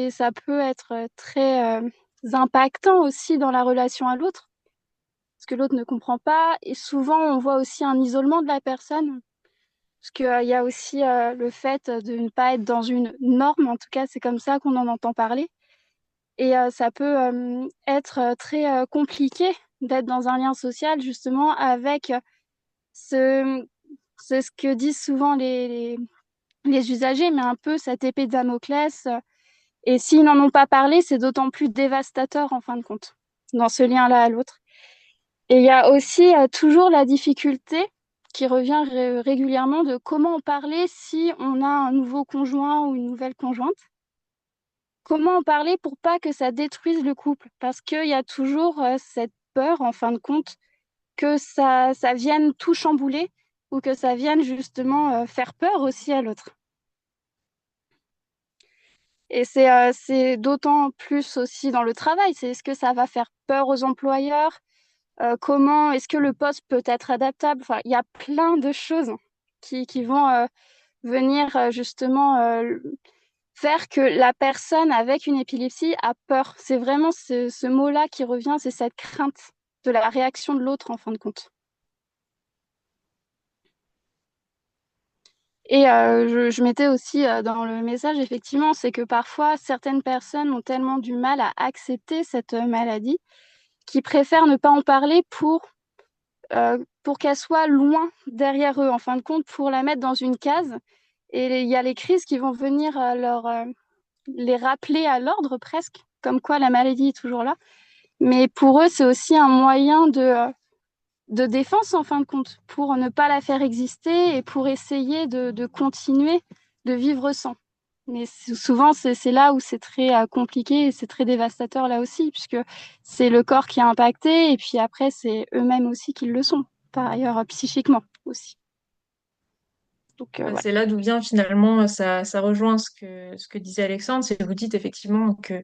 H: ça peut être très impactant aussi dans la relation à l'autre, parce que l'autre ne comprend pas. Et souvent, on voit aussi un isolement de la personne, parce qu'il y a aussi le fait de ne pas être dans une norme, en tout cas, c'est comme ça qu'on en entend parler. Et ça peut être très compliqué d'être dans un lien social, justement, avec ce, ce que disent souvent les usagers, mais un peu cette épée de Damoclès. Et s'ils n'en ont pas parlé, c'est d'autant plus dévastateur en fin de compte, dans ce lien-là à l'autre. Et il y a aussi toujours la difficulté qui revient régulièrement de comment en parler si on a un nouveau conjoint ou une nouvelle conjointe. Comment en parler pour pas que ça détruise le couple? Parce qu'il y a toujours cette peur, en fin de compte, que ça vienne tout chambouler ou que ça vienne justement faire peur aussi à l'autre. Et c'est d'autant plus aussi dans le travail. C'est est-ce que ça va faire peur aux employeurs? Comment est-ce que le poste peut être adaptable? Enfin, il y a plein de choses qui vont venir justement faire que la personne avec une épilepsie a peur. C'est vraiment ce mot-là qui revient, c'est cette crainte de la réaction de l'autre en fin de compte. Et je mettais aussi dans le message, effectivement, c'est que parfois, certaines personnes ont tellement du mal à accepter cette maladie qu'ils préfèrent ne pas en parler pour qu'elle soit loin derrière eux, en fin de compte, pour la mettre dans une case. Et il y a les crises qui vont venir les rappeler à l'ordre presque, comme quoi la maladie est toujours là. Mais pour eux, c'est aussi un moyen de défense en fin de compte, pour ne pas la faire exister et pour essayer de continuer de vivre sans. Mais souvent, c'est là où c'est très compliqué et c'est très dévastateur là aussi, puisque c'est le corps qui est impacté et puis après, c'est eux-mêmes aussi qui le sont, par ailleurs psychiquement aussi. Donc
A: Bah,
H: voilà.
A: c'est là d'où vient finalement, ça rejoint ce que disait Alexandre, c'est que vous dites effectivement que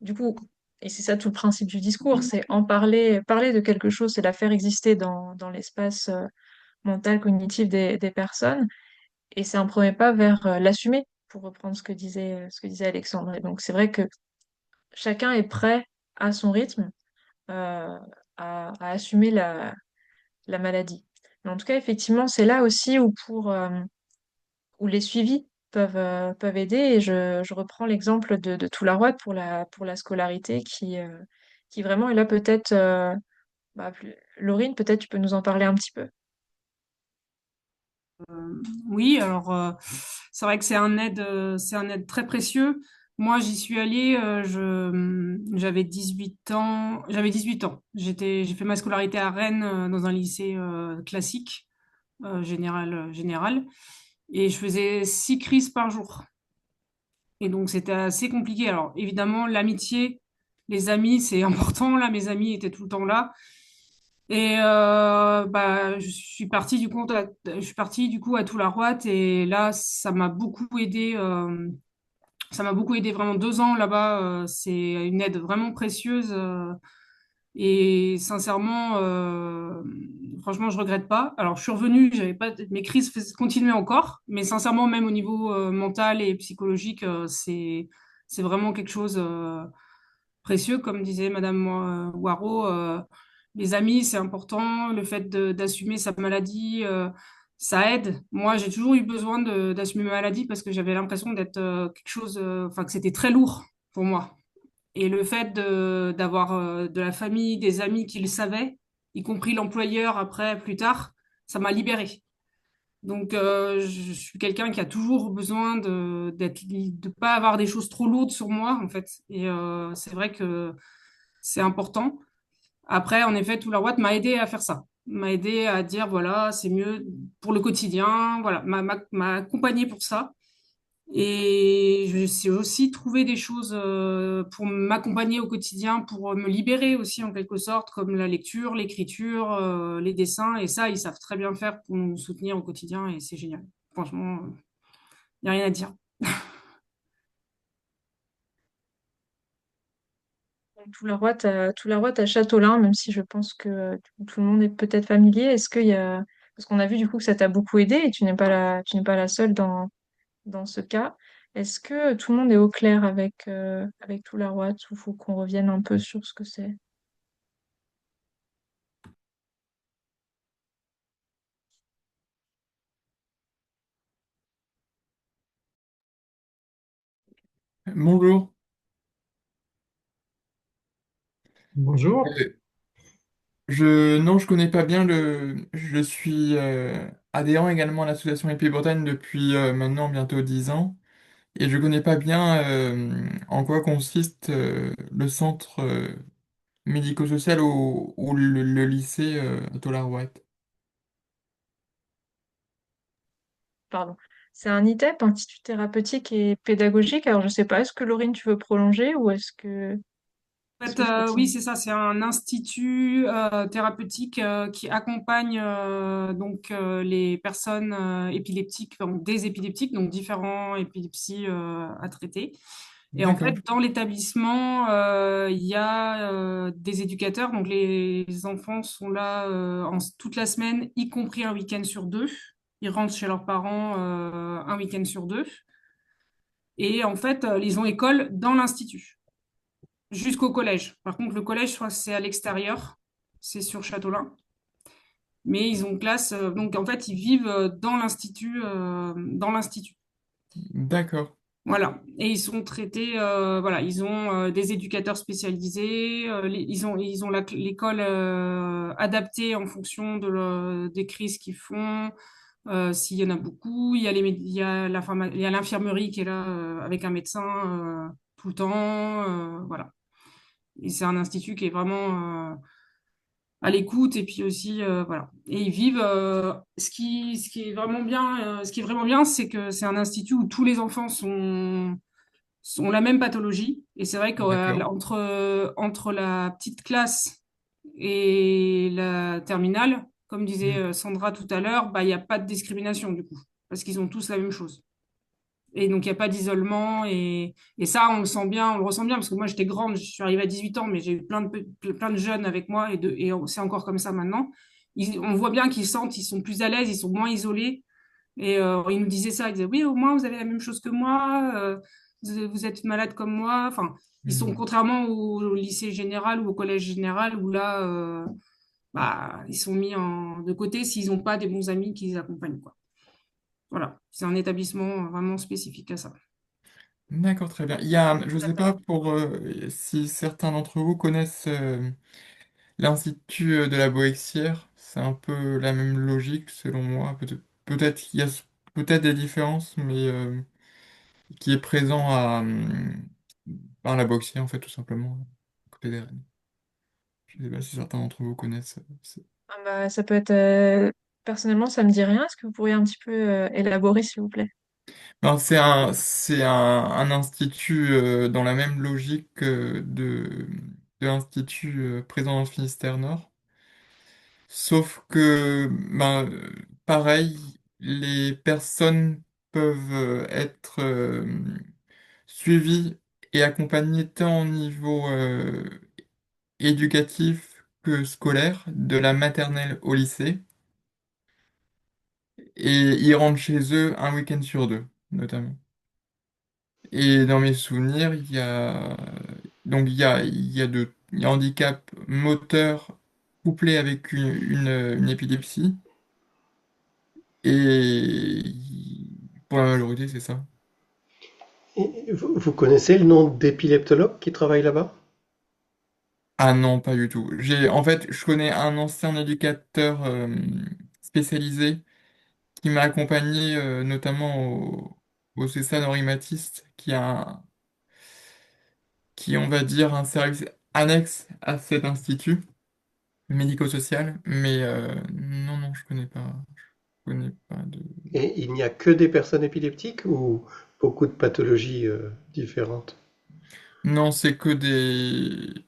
A: du coup, et c'est ça tout le principe du discours, c'est en parler, parler de quelque chose, c'est la faire exister dans l'espace mental, cognitif des personnes. Et c'est un premier pas vers l'assumer, pour reprendre ce que disait Alexandre. Et donc c'est vrai que chacun est prêt à son rythme euh, à assumer la maladie. Mais en tout cas, effectivement, c'est là aussi où les suivis peuvent aider. Et je reprends l'exemple de Toularoide pour la scolarité qui vraiment est là peut-être. Laurine, peut-être tu peux nous en parler un petit peu.
C: Oui, alors c'est vrai que c'est un aide très précieux. Moi, j'y suis allée, j'avais 18 ans, j'ai fait ma scolarité à Rennes dans un lycée classique, général, et je faisais 6 crises par jour. Et donc, c'était assez compliqué. Alors, évidemment, l'amitié, les amis, c'est important. Là, mes amis étaient tout le temps là. Et je suis partie du coup à Toularoite et là, ça m'a beaucoup aidé vraiment 2 ans là-bas. C'est une aide vraiment précieuse et sincèrement, franchement, je regrette pas. Alors, je suis revenue, j'avais pas, mes crises continuaient encore, mais sincèrement, même au niveau mental et psychologique, c'est vraiment quelque chose précieux, comme disait Madame Waro. Les amis, c'est important. Le fait d'assumer sa maladie, ça aide. Moi, j'ai toujours eu besoin d'assumer ma maladie parce que j'avais l'impression d'être quelque chose, enfin, que c'était très lourd pour moi. Et le fait d'avoir de la famille, des amis qui le savaient, y compris l'employeur après, plus tard, ça m'a libérée. Donc, je suis quelqu'un qui a toujours besoin de pas avoir des choses trop lourdes sur moi, en fait. Et c'est vrai que c'est important. Après, en effet, Tout la Watt m'a aidé à faire ça. M'a aidé à dire, voilà, c'est mieux pour le quotidien. Voilà, m'a accompagné pour ça. Et je sais aussi trouver des choses pour m'accompagner au quotidien, pour me libérer aussi en quelque sorte, comme la lecture, l'écriture, les dessins. Et ça, ils savent très bien faire pour nous soutenir au quotidien et c'est génial. Franchement, il n'y a rien à dire.
A: Tout la à Châteaulin, même si je pense que tout le monde est peut-être familier. Est-ce qu'il y a... Parce qu'on a vu du coup que ça t'a beaucoup aidé et tu n'es pas la seule dans ce cas. Est-ce que tout le monde est au clair avec tout la ou faut qu'on revienne un peu sur ce que c'est?
I: Bonjour.
B: Bonjour.
I: Non, je connais pas bien je suis adhérent également à l'association Épée Bretagne depuis maintenant bientôt 10 ans et je connais pas bien en quoi consiste le centre médico-social ou le lycée à Tolarouette.
A: Pardon. C'est un ITEP, Institut thérapeutique et pédagogique. Alors, je sais pas, est-ce que Laurine, tu veux prolonger ou
C: En
A: est-ce
C: fait,
A: que je
C: oui,
A: continue?
C: c'est ça. C'est un institut thérapeutique qui accompagne les personnes épileptiques, donc des épileptiques, donc différents épilepsies à traiter. Et en fait,
I: D'accord.
C: dans l'établissement, il y a des éducateurs. Donc, les enfants sont là toute la semaine, y compris un week-end sur deux. Ils rentrent chez leurs parents un week-end sur deux. Et en fait, ils ont école dans l'institut jusqu'au collège. Par contre, le collège, je crois que c'est à l'extérieur, c'est sur Châteaulin. Mais ils ont classe, donc en fait, ils vivent dans l'institut,
I: D'accord.
C: Voilà. Et ils sont traités, voilà, ils ont des éducateurs spécialisés, ils ont l'école adaptée en fonction des crises qu'ils font. S'il y en a beaucoup, il y a il y a l'infirmerie qui est là avec un médecin tout le temps, voilà. Et c'est un institut qui est vraiment à l'écoute et puis aussi voilà. Et ils vivent ce qui est vraiment bien c'est que c'est un institut où tous les enfants ont la même pathologie et c'est vrai
I: D'accord.
C: entre la petite classe et la terminale, comme disait
I: Hmm.
C: Sandra tout à l'heure, bah il n'y a pas de discrimination du coup parce qu'ils ont tous la même chose. Et donc, il n'y a pas d'isolement. Et ça, on le sent bien, on le ressent bien, parce que moi, j'étais grande, je suis arrivée à 18 ans, mais j'ai eu plein de jeunes avec moi, et c'est encore comme ça maintenant. On voit bien qu'ils sentent, ils sont plus à l'aise, ils sont moins isolés. Et ils nous disaient ça, ils disaient, oui, au moins, vous avez la même chose que moi, vous êtes malade comme moi. Enfin, ils sont,
I: Hmm.
C: contrairement au lycée général ou au collège général, où là, bah, ils sont mis de côté s'ils n'ont pas des bons amis qui les accompagnent, quoi. Voilà, c'est un établissement vraiment spécifique à ça.
I: D'accord, très bien. Je ne sais pas si certains d'entre vous connaissent l'Institut de la Boexière. C'est un peu la même logique, selon moi. Peut-être qu'il y a peut-être des différences, mais qui est présent à la Boexière, en fait, tout simplement, à côté des Rennes. Je ne sais pas si certains d'entre vous connaissent.
A: Ah bah, ça peut être. Personnellement, ça me dit rien. Est-ce que vous pourriez un petit peu élaborer, s'il vous plaît?
I: Non, c'est un institut dans la même logique de l'Institut présent dans le Finistère Nord. Sauf que, pareil, les personnes peuvent être suivies et accompagnées tant au niveau éducatif que scolaire, de la maternelle au lycée, et ils rentrent chez eux un week-end sur deux, notamment. Et dans mes souvenirs, il y a handicap moteur couplé avec une épilepsie. Et pour la majorité, c'est ça.
G: Et vous connaissez le nom d'épileptologue qui travaille là-bas?
I: Ah non, pas du tout. En fait, je connais un ancien éducateur spécialisé qui m'a accompagné notamment au CESA Henri Matisse, qui, on va dire, un service annexe à cet institut médico-social. Mais non, non, je connais pas de.
G: Et il n'y a que des personnes épileptiques ou beaucoup de pathologies différentes?
I: Non, c'est que des.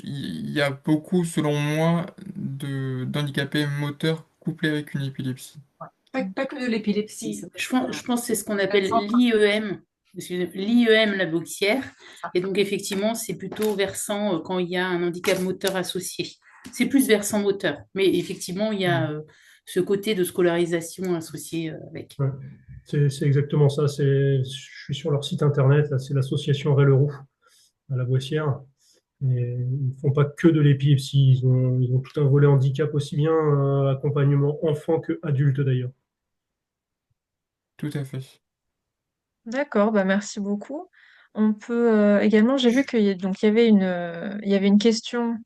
I: Il y a beaucoup, selon moi, d'handicapés moteurs couplés avec une épilepsie.
F: Pas que de l'épilepsie, ça peut
E: Je pense que c'est ce qu'on
F: être, par
E: appelle
F: exemple,
E: l'IEM, la Bouxière.
F: ça.
E: Et donc, effectivement, c'est plutôt versant quand il y a un handicap moteur associé. C'est plus versant moteur. Mais effectivement, il y a ce côté de scolarisation associé avec.
B: Ouais. C'est exactement ça. Je suis sur leur site internet, là, c'est l'association Ray-le-Roux à la Boissière. Et ils ne font pas que de l'épilepsie, ils ont tout un volet handicap, aussi bien accompagnement enfant que adulte d'ailleurs.
I: Tout à fait.
A: D'accord, bah merci beaucoup. On peut également, j'ai vu il y avait une question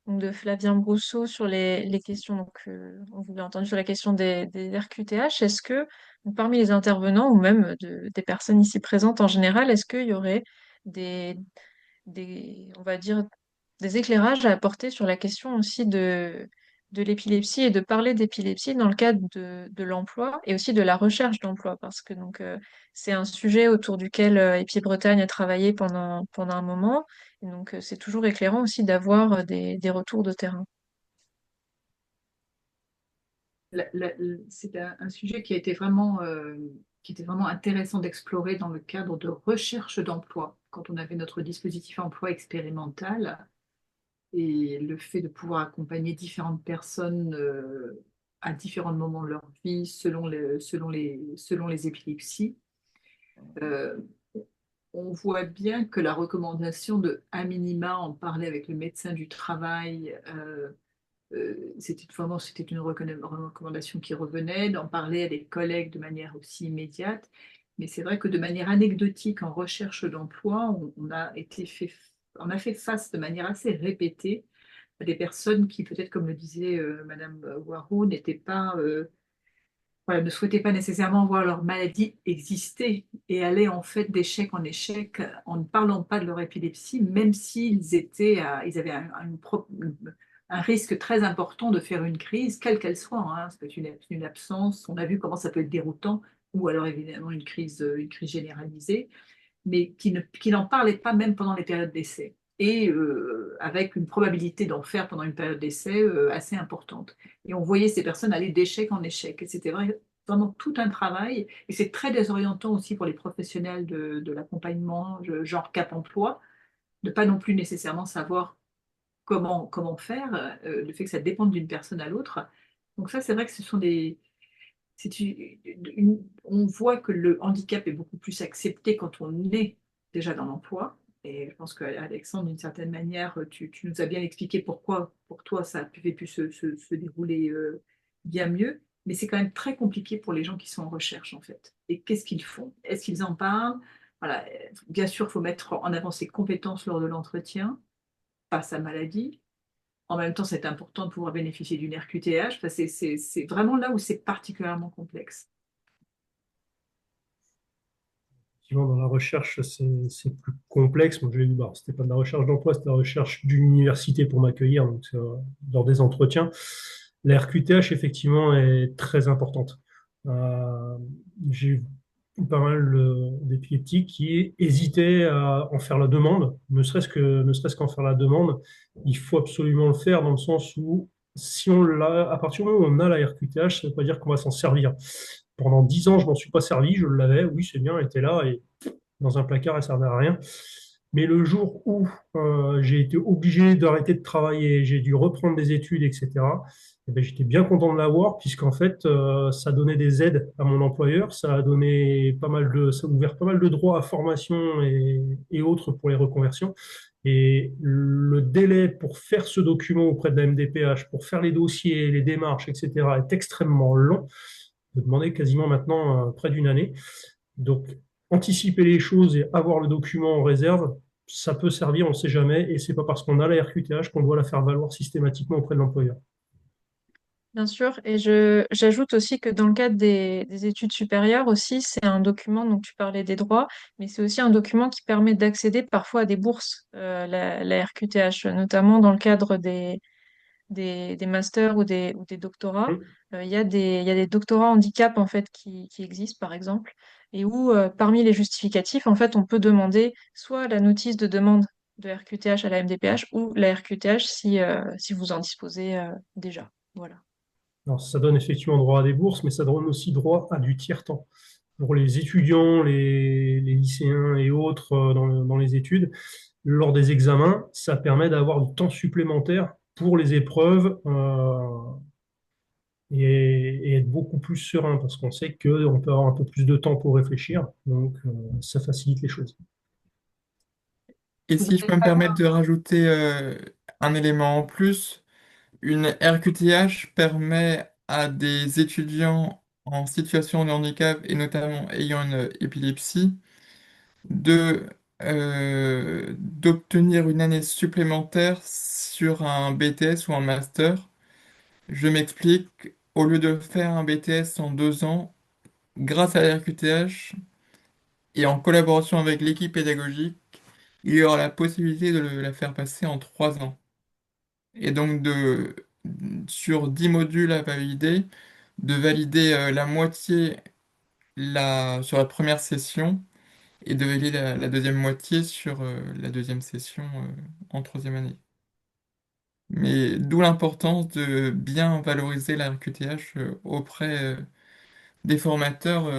A: de Flavien Brousseau sur les questions, on vous l'a entendu sur la question des RQTH. Est-ce que, donc, parmi les intervenants ou même des personnes ici présentes en général, est-ce qu'il y aurait des, on va dire, des éclairages à apporter sur la question aussi de l'épilepsie et de parler d'épilepsie dans le cadre de l'emploi et aussi de la recherche d'emploi, parce que c'est un sujet autour duquel EpiBretagne a travaillé pendant un moment, et c'est toujours éclairant aussi d'avoir des retours de terrain.
F: C'est un sujet qui était vraiment intéressant d'explorer dans le cadre de recherche d'emploi, quand on avait notre dispositif emploi expérimental et le fait de pouvoir accompagner différentes personnes à différents moments de leur vie selon les épilepsies. Euh, on voit bien que la recommandation de, à minima, en parler avec le médecin du travail, c'était une recommandation qui revenait, d'en parler à des collègues de manière aussi immédiate. Mais c'est vrai que de manière anecdotique, en recherche d'emploi, on a fait face de manière assez répétée à des personnes qui, peut-être comme le disait Madame Warou, n'étaient pas, voilà, ne souhaitaient pas nécessairement voir leur maladie exister et allaient en fait d'échec en échec en ne parlant pas de leur épilepsie, même s'ils ils avaient un risque très important de faire une crise, quelle qu'elle soit. Hein. Ça peut être une absence, on a vu comment ça peut être déroutant, ou alors évidemment une crise généralisée, mais qui n'en parlaient pas même pendant les périodes d'essai. Et avec une probabilité d'en faire pendant une période d'essai assez importante. Et on voyait ces personnes aller d'échec en échec. Et c'était vraiment tout un travail. Et c'est très désorientant aussi pour les professionnels de l'accompagnement, genre Cap Emploi, de pas non plus nécessairement savoir comment faire, le fait que ça dépende d'une personne à l'autre. Donc ça, c'est vrai que ce sont on voit que le handicap est beaucoup plus accepté quand on est déjà dans l'emploi. Et je pense qu'Alexandre, d'une certaine manière, tu nous as bien expliqué pourquoi, pour toi, ça avait pu se dérouler bien mieux. mais c'est quand même très compliqué pour les gens qui sont en recherche, en fait. Et qu'est-ce qu'ils font? Est-ce qu'ils en parlent? Voilà. Bien sûr, il faut mettre en avant ses compétences lors de l'entretien, pas sa maladie. En même temps, c'est important de pouvoir bénéficier d'une RQTH. Enfin, c'est vraiment là où c'est particulièrement complexe.
B: Effectivement, dans la recherche, c'est plus complexe. Moi, je l'ai dit, bah, c'était pas de la recherche d'emploi, c'était de la recherche d'une université pour m'accueillir, donc lors des entretiens. La RQTH, effectivement, est très importante. Euh, j'ai eu pas mal d'épileptiques qui hésitaient à en faire la demande, ne serait-ce qu'en faire la demande. Il faut absolument le faire dans le sens où, si on l'a, à partir du moment où on a la RQTH, ça ne veut pas dire qu'on va s'en servir. Pendant 10 ans, je m'en suis pas servi, je l'avais, oui, c'est bien, elle était là, et dans un placard, elle servait à rien. Mais le jour où j'ai été obligé d'arrêter de travailler, j'ai dû reprendre des études, etc., eh ben, j'étais bien content de l'avoir, puisqu'en fait, ça donnait des aides à mon employeur, ça a donné pas mal ça a ouvert pas mal de droits à formation et autres pour les reconversions. Et le délai pour faire ce document auprès de la MDPH, pour faire les dossiers, les démarches, etc., est extrêmement long. De demander quasiment maintenant près d'une année. Donc, anticiper les choses et avoir le document en réserve, ça peut servir, on ne sait jamais, et c'est pas parce qu'on a la RQTH qu'on doit la faire valoir systématiquement auprès de l'employeur.
A: Bien sûr, et j'ajoute aussi que dans le cadre des études supérieures aussi, c'est un document, donc tu parlais des droits, mais c'est aussi un document qui permet d'accéder parfois à des bourses, la RQTH, notamment dans le cadre des masters ou des doctorats.
B: Hum.
A: Il y a des doctorats handicap en fait qui existent par exemple, et où parmi les justificatifs, en fait, on peut demander soit la notice de demande de RQTH à la MDPH ou la RQTH si vous en disposez déjà. Voilà.
B: Alors, ça donne effectivement droit à des bourses, mais ça donne aussi droit à du tiers-temps. Pour les étudiants, les lycéens et autres dans les études, lors des examens, ça permet d'avoir du temps supplémentaire pour les épreuves et être beaucoup plus serein parce qu'on sait qu'on peut avoir un peu plus de temps pour réfléchir. Donc, ça facilite les choses.
I: Et
F: Vous
I: si je
F: n'avez
I: peux me
F: pas
I: permettre de rajouter un élément en plus, une RQTH permet à des étudiants en situation de handicap et notamment ayant une épilepsie de d'obtenir une année supplémentaire sur un BTS ou un master. Je m'explique, au lieu de faire un BTS en 2 ans, grâce à la RQTH et en collaboration avec l'équipe pédagogique, il y aura la possibilité de la faire passer en 3 ans. Et donc sur 10 modules à valider, de valider la moitié sur la première session et de valider la deuxième moitié sur la deuxième session en troisième année. Mais d'où l'importance de bien valoriser la RQTH auprès des formateurs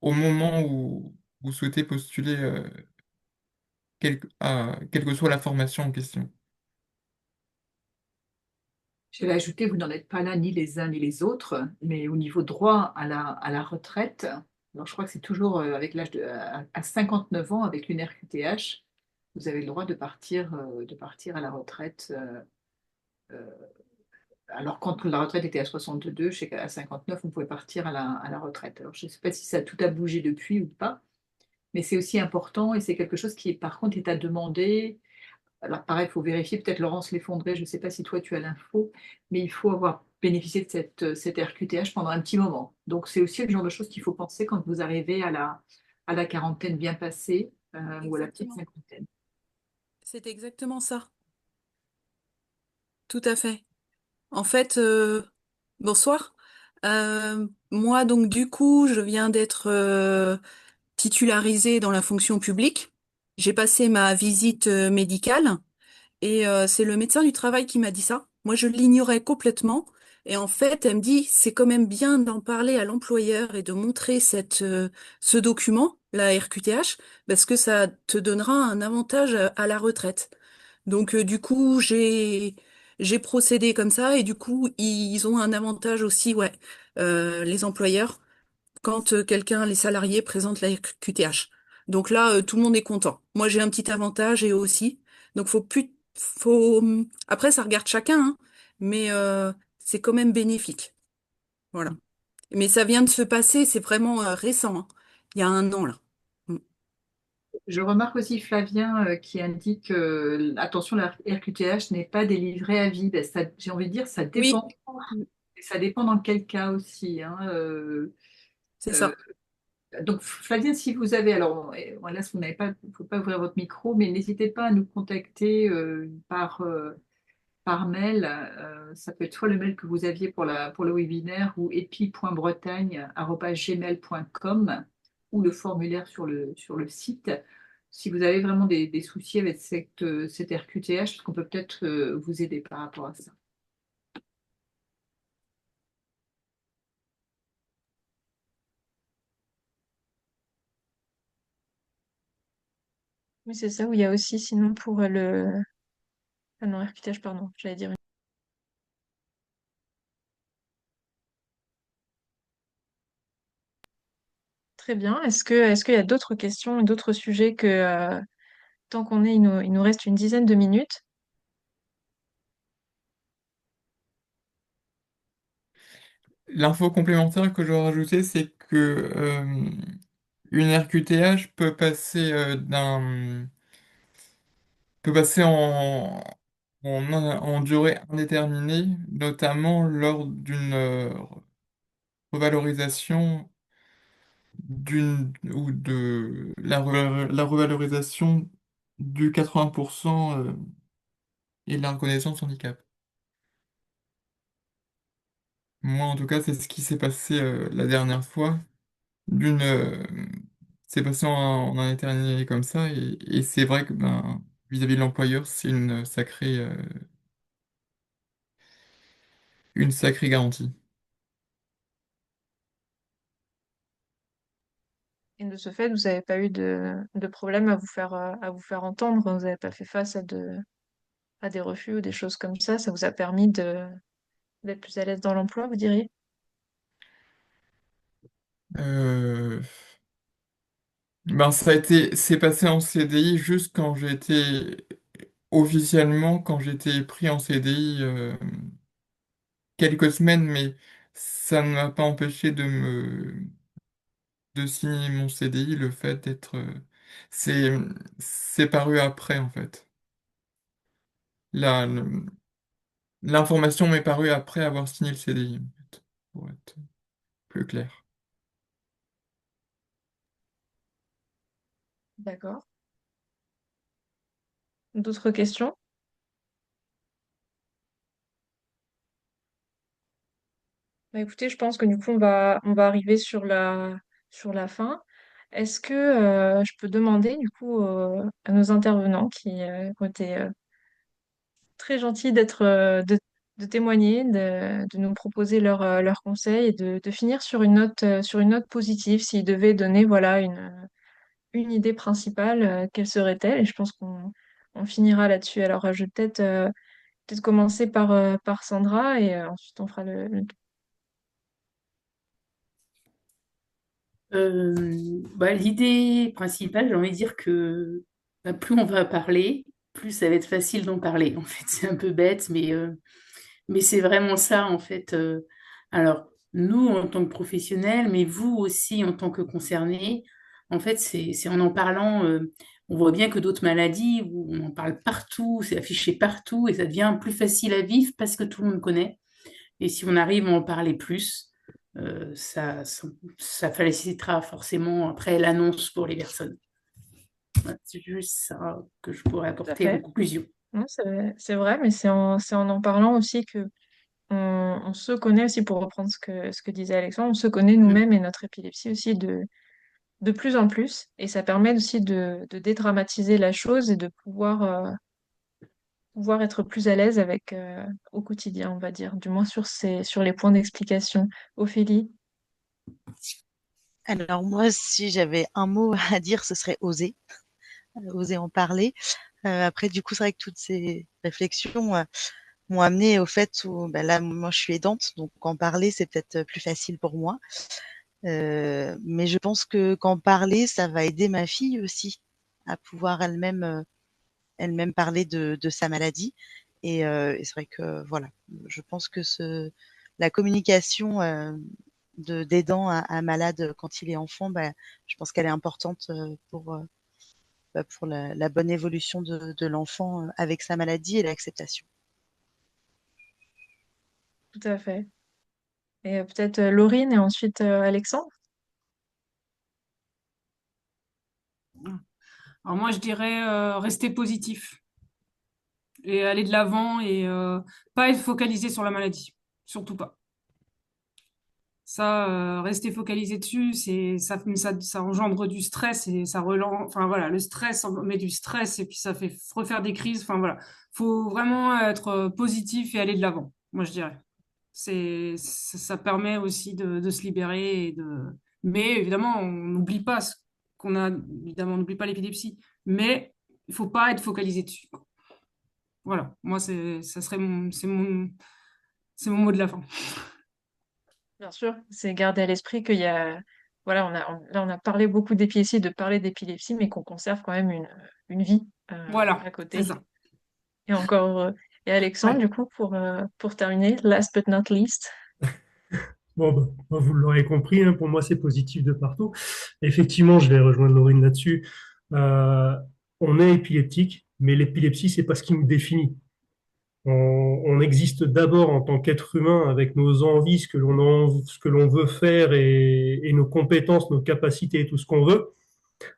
I: au moment où vous souhaitez postuler quelle que soit la formation en question.
F: Je vais ajouter, vous n'en êtes pas là ni les uns ni les autres, mais au niveau droit à la retraite, alors je crois que c'est toujours avec à 59 ans, avec une RQTH, vous avez le droit de partir à la retraite. Euh, alors quand la retraite était à 62, je sais qu'à 59, on pouvait partir à la retraite. Alors je ne sais pas si ça tout a bougé depuis ou pas, mais c'est aussi important et c'est quelque chose qui, par contre, est à demander. Alors, pareil, il faut vérifier, peut-être Laurence L'Effondré, je ne sais pas si toi tu as l'info, mais il faut avoir bénéficié de cette RQTH pendant un petit moment. Donc, c'est aussi le genre de choses qu'il faut penser quand vous arrivez à la quarantaine bien passée ou à la petite
J: Exactement.
F: cinquantaine.
J: C'est exactement ça. Tout à fait. En fait, bonsoir. Moi, donc, du coup, je viens d'être titularisée dans la fonction publique. J'ai passé ma visite médicale et c'est le médecin du travail qui m'a dit ça. Moi, je l'ignorais complètement. Et en fait, elle me dit, c'est quand même bien d'en parler à l'employeur et de montrer ce document, la RQTH, parce que ça te donnera un avantage à la retraite. Donc du coup, j'ai procédé comme ça et du coup, ils ont un avantage aussi, ouais, les employeurs quand quelqu'un, les salariés présentent la QTH. Donc là, tout le monde est content. Moi, j'ai un petit avantage et eux aussi. Donc après, ça regarde chacun, hein, mais c'est quand même bénéfique. Voilà. Mais ça vient de se passer, c'est vraiment récent, hein. Il y a 1 an, là. Mm.
F: Je remarque aussi Flavien qui indique attention, la RQTH n'est pas délivrée à vie. Ben, j'ai envie de dire, ça
J: Oui,
F: dépend. Et ça dépend dans quel cas aussi, hein.
J: c'est
F: Euh,
J: ça.
F: donc, Flavien, si vous avez, alors voilà, si vous n'avez pas, il ne faut pas ouvrir votre micro, mais n'hésitez pas à nous contacter par mail. Ça peut être soit le mail que vous aviez pour le webinaire ou epi.bretagne@gmail.com ou le formulaire sur le site. Si vous avez vraiment des soucis avec cette RQTH, parce qu'on peut peut-être vous aider par rapport à ça.
A: Oui, c'est ça, où il y a aussi, sinon, pour le... Ah non, RQTH, pardon, j'allais dire... Très bien. Est-ce qu'il y a d'autres questions et d'autres sujets que, tant qu'on est, il nous reste une dizaine de minutes.
I: L'info complémentaire que je dois rajouter, c'est que une RQTH peut passer en durée indéterminée, notamment lors d'une revalorisation la revalorisation du 80% et de la reconnaissance handicap. Moi, en tout cas, c'est ce qui s'est passé la dernière fois. D'une, c'est passé en indéterminé comme ça, et c'est vrai que ben, vis-à-vis de l'employeur, c'est une sacrée garantie.
A: Et de ce fait, vous n'avez pas eu de problème à vous faire entendre. Vous n'avez pas fait face à des refus ou des choses comme ça. Ça vous a permis d'être plus à l'aise dans l'emploi, vous diriez?
I: Euh, Ben, c'est passé en CDI juste quand officiellement, quand j'étais pris en CDI, quelques semaines, mais ça ne m'a pas empêché de signer mon CDI, le fait c'est, c'est paru après, en fait. La- le- L'information m'est parue après avoir signé le CDI, en fait, pour être plus clair.
A: D'accord. D'autres questions? Bah, écoutez, je pense que du coup, on va arriver sur la fin. Est-ce que je peux demander du coup à nos intervenants qui ont été très gentils de témoigner, de nous proposer leurs conseils et de finir sur une note positive, s'ils devaient donner voilà, une idée principale, quelle serait-elle? Et je pense on finira là-dessus. Alors, je vais peut-être commencer par Sandra et ensuite on fera le tour.
E: L'idée principale, j'ai envie de dire que plus on va parler, plus ça va être facile d'en parler. En fait, c'est un peu bête, mais c'est vraiment ça, en fait. Alors, nous, en tant que professionnels, mais vous aussi, en tant que concernés, en fait, c'est en parlant, on voit bien que d'autres maladies, où on en parle partout, c'est affiché partout, et ça devient plus facile à vivre parce que tout le monde connaît. Et si on arrive à en parler plus, ça facilitera forcément après l'annonce pour les personnes. Voilà, c'est juste ça que je pourrais
A: Tout à
E: apporter en
A: fait.
E: conclusion.
A: Non, c'est vrai, mais c'est en parlant aussi que on se connaît aussi, pour reprendre ce que disait Alexandre, on se connaît
E: Mm.
A: nous-mêmes et notre épilepsie aussi de plus en plus. Et ça permet aussi de dédramatiser la chose et de pouvoir être plus à l'aise avec au quotidien, on va dire, du moins sur les points d'explication. Ophélie,
D: Alors moi, si j'avais un mot à dire, ce serait oser, oser en parler. Après, du coup, c'est vrai que toutes ces réflexions m'ont amené au fait où, bah là, moi, je suis aidante, donc en parler, c'est peut-être plus facile pour moi. Mais je pense que qu'en parler, ça va aider ma fille aussi à pouvoir elle-même parler de sa maladie. Et c'est vrai que voilà, je pense que la communication d'aidant à un malade quand il est enfant, bah, je pense qu'elle est importante pour la bonne évolution de l'enfant avec sa maladie et l'acceptation.
A: Tout à fait. Et peut-être Laurine et ensuite Alexandre.
C: Alors moi, je dirais rester positif et aller de l'avant et pas être focalisé sur la maladie, surtout pas. Ça, rester focalisé dessus, ça engendre du stress et ça relance. Enfin voilà, le stress met du stress et puis ça fait refaire des crises. Enfin voilà, faut vraiment être positif et aller de l'avant. Moi, je dirais. Ça permet aussi de se libérer Mais évidemment, on n'oublie pas ce qu'on a. Évidemment, on n'oublie pas l'épilepsie, mais il faut pas être focalisé dessus. Voilà, moi, ça serait c'est mon mot de la fin.
A: Bien sûr, c'est garder à l'esprit qu'il y a, voilà, là on a parlé beaucoup d'épilepsie, de parler d'épilepsie, mais qu'on conserve quand même une vie
C: Voilà,
A: à
C: c'est
A: côté.
C: ça.
A: Et encore, et Alexandre,
C: Ouais.
A: du coup, pour terminer, last but not least.
B: Bon, bah, vous l'aurez compris, hein, pour moi, c'est positif de partout. Effectivement, je vais rejoindre Laurine là-dessus. Euh, on est épileptique, mais l'épilepsie, c'est pas ce qui nous définit. On existe d'abord en tant qu'être humain avec nos envies, ce que l'on veut faire et nos compétences, nos capacités et tout ce qu'on veut.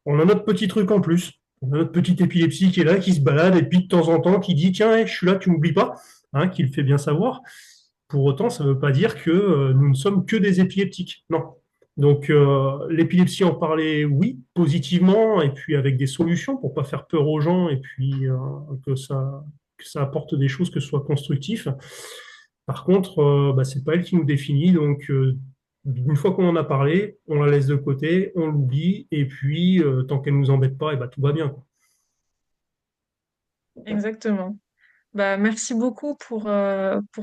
B: On a notre petit truc en plus. On a notre petite épilepsie qui est là, qui se balade et puis de temps en temps qui dit tiens, je suis là, tu m'oublies pas, hein, qui le fait bien savoir. Pour autant, ça ne veut pas dire que nous ne sommes que des épileptiques. Non. Donc l'épilepsie en parler, oui, positivement, et puis avec des solutions pour pas faire peur aux gens, et puis que ça apporte des choses, que ce soit constructif. Par contre, bah, c'est pas elle qui nous définit, donc une fois qu'on en a parlé, on la laisse de côté, on l'oublie, et puis tant qu'elle nous embête pas, et bah, tout va bien, quoi.
A: Exactement. Bah, merci beaucoup pour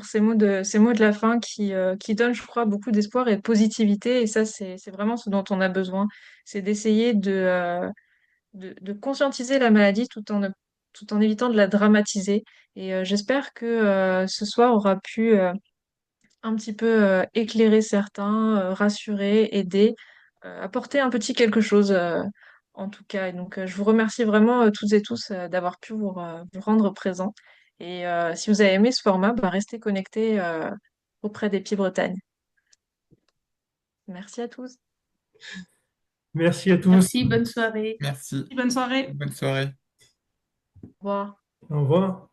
A: ces mots de la fin qui donnent, je crois, beaucoup d'espoir et de positivité. Et ça, c'est vraiment ce dont on a besoin. C'est d'essayer de conscientiser la maladie tout en évitant de la dramatiser. Et j'espère que ce soir aura pu un petit peu éclairer certains, rassurer, aider, apporter un petit quelque chose en tout cas. Et donc je vous remercie vraiment toutes et tous d'avoir pu vous rendre présents. Et si vous avez aimé ce format, bah, restez connectés auprès des Pieds Bretagne. Merci à tous.
B: Merci à tous.
E: Merci, bonne soirée.
I: Merci.
C: Bonne soirée.
I: Bonne soirée.
A: Au revoir.
B: Au revoir.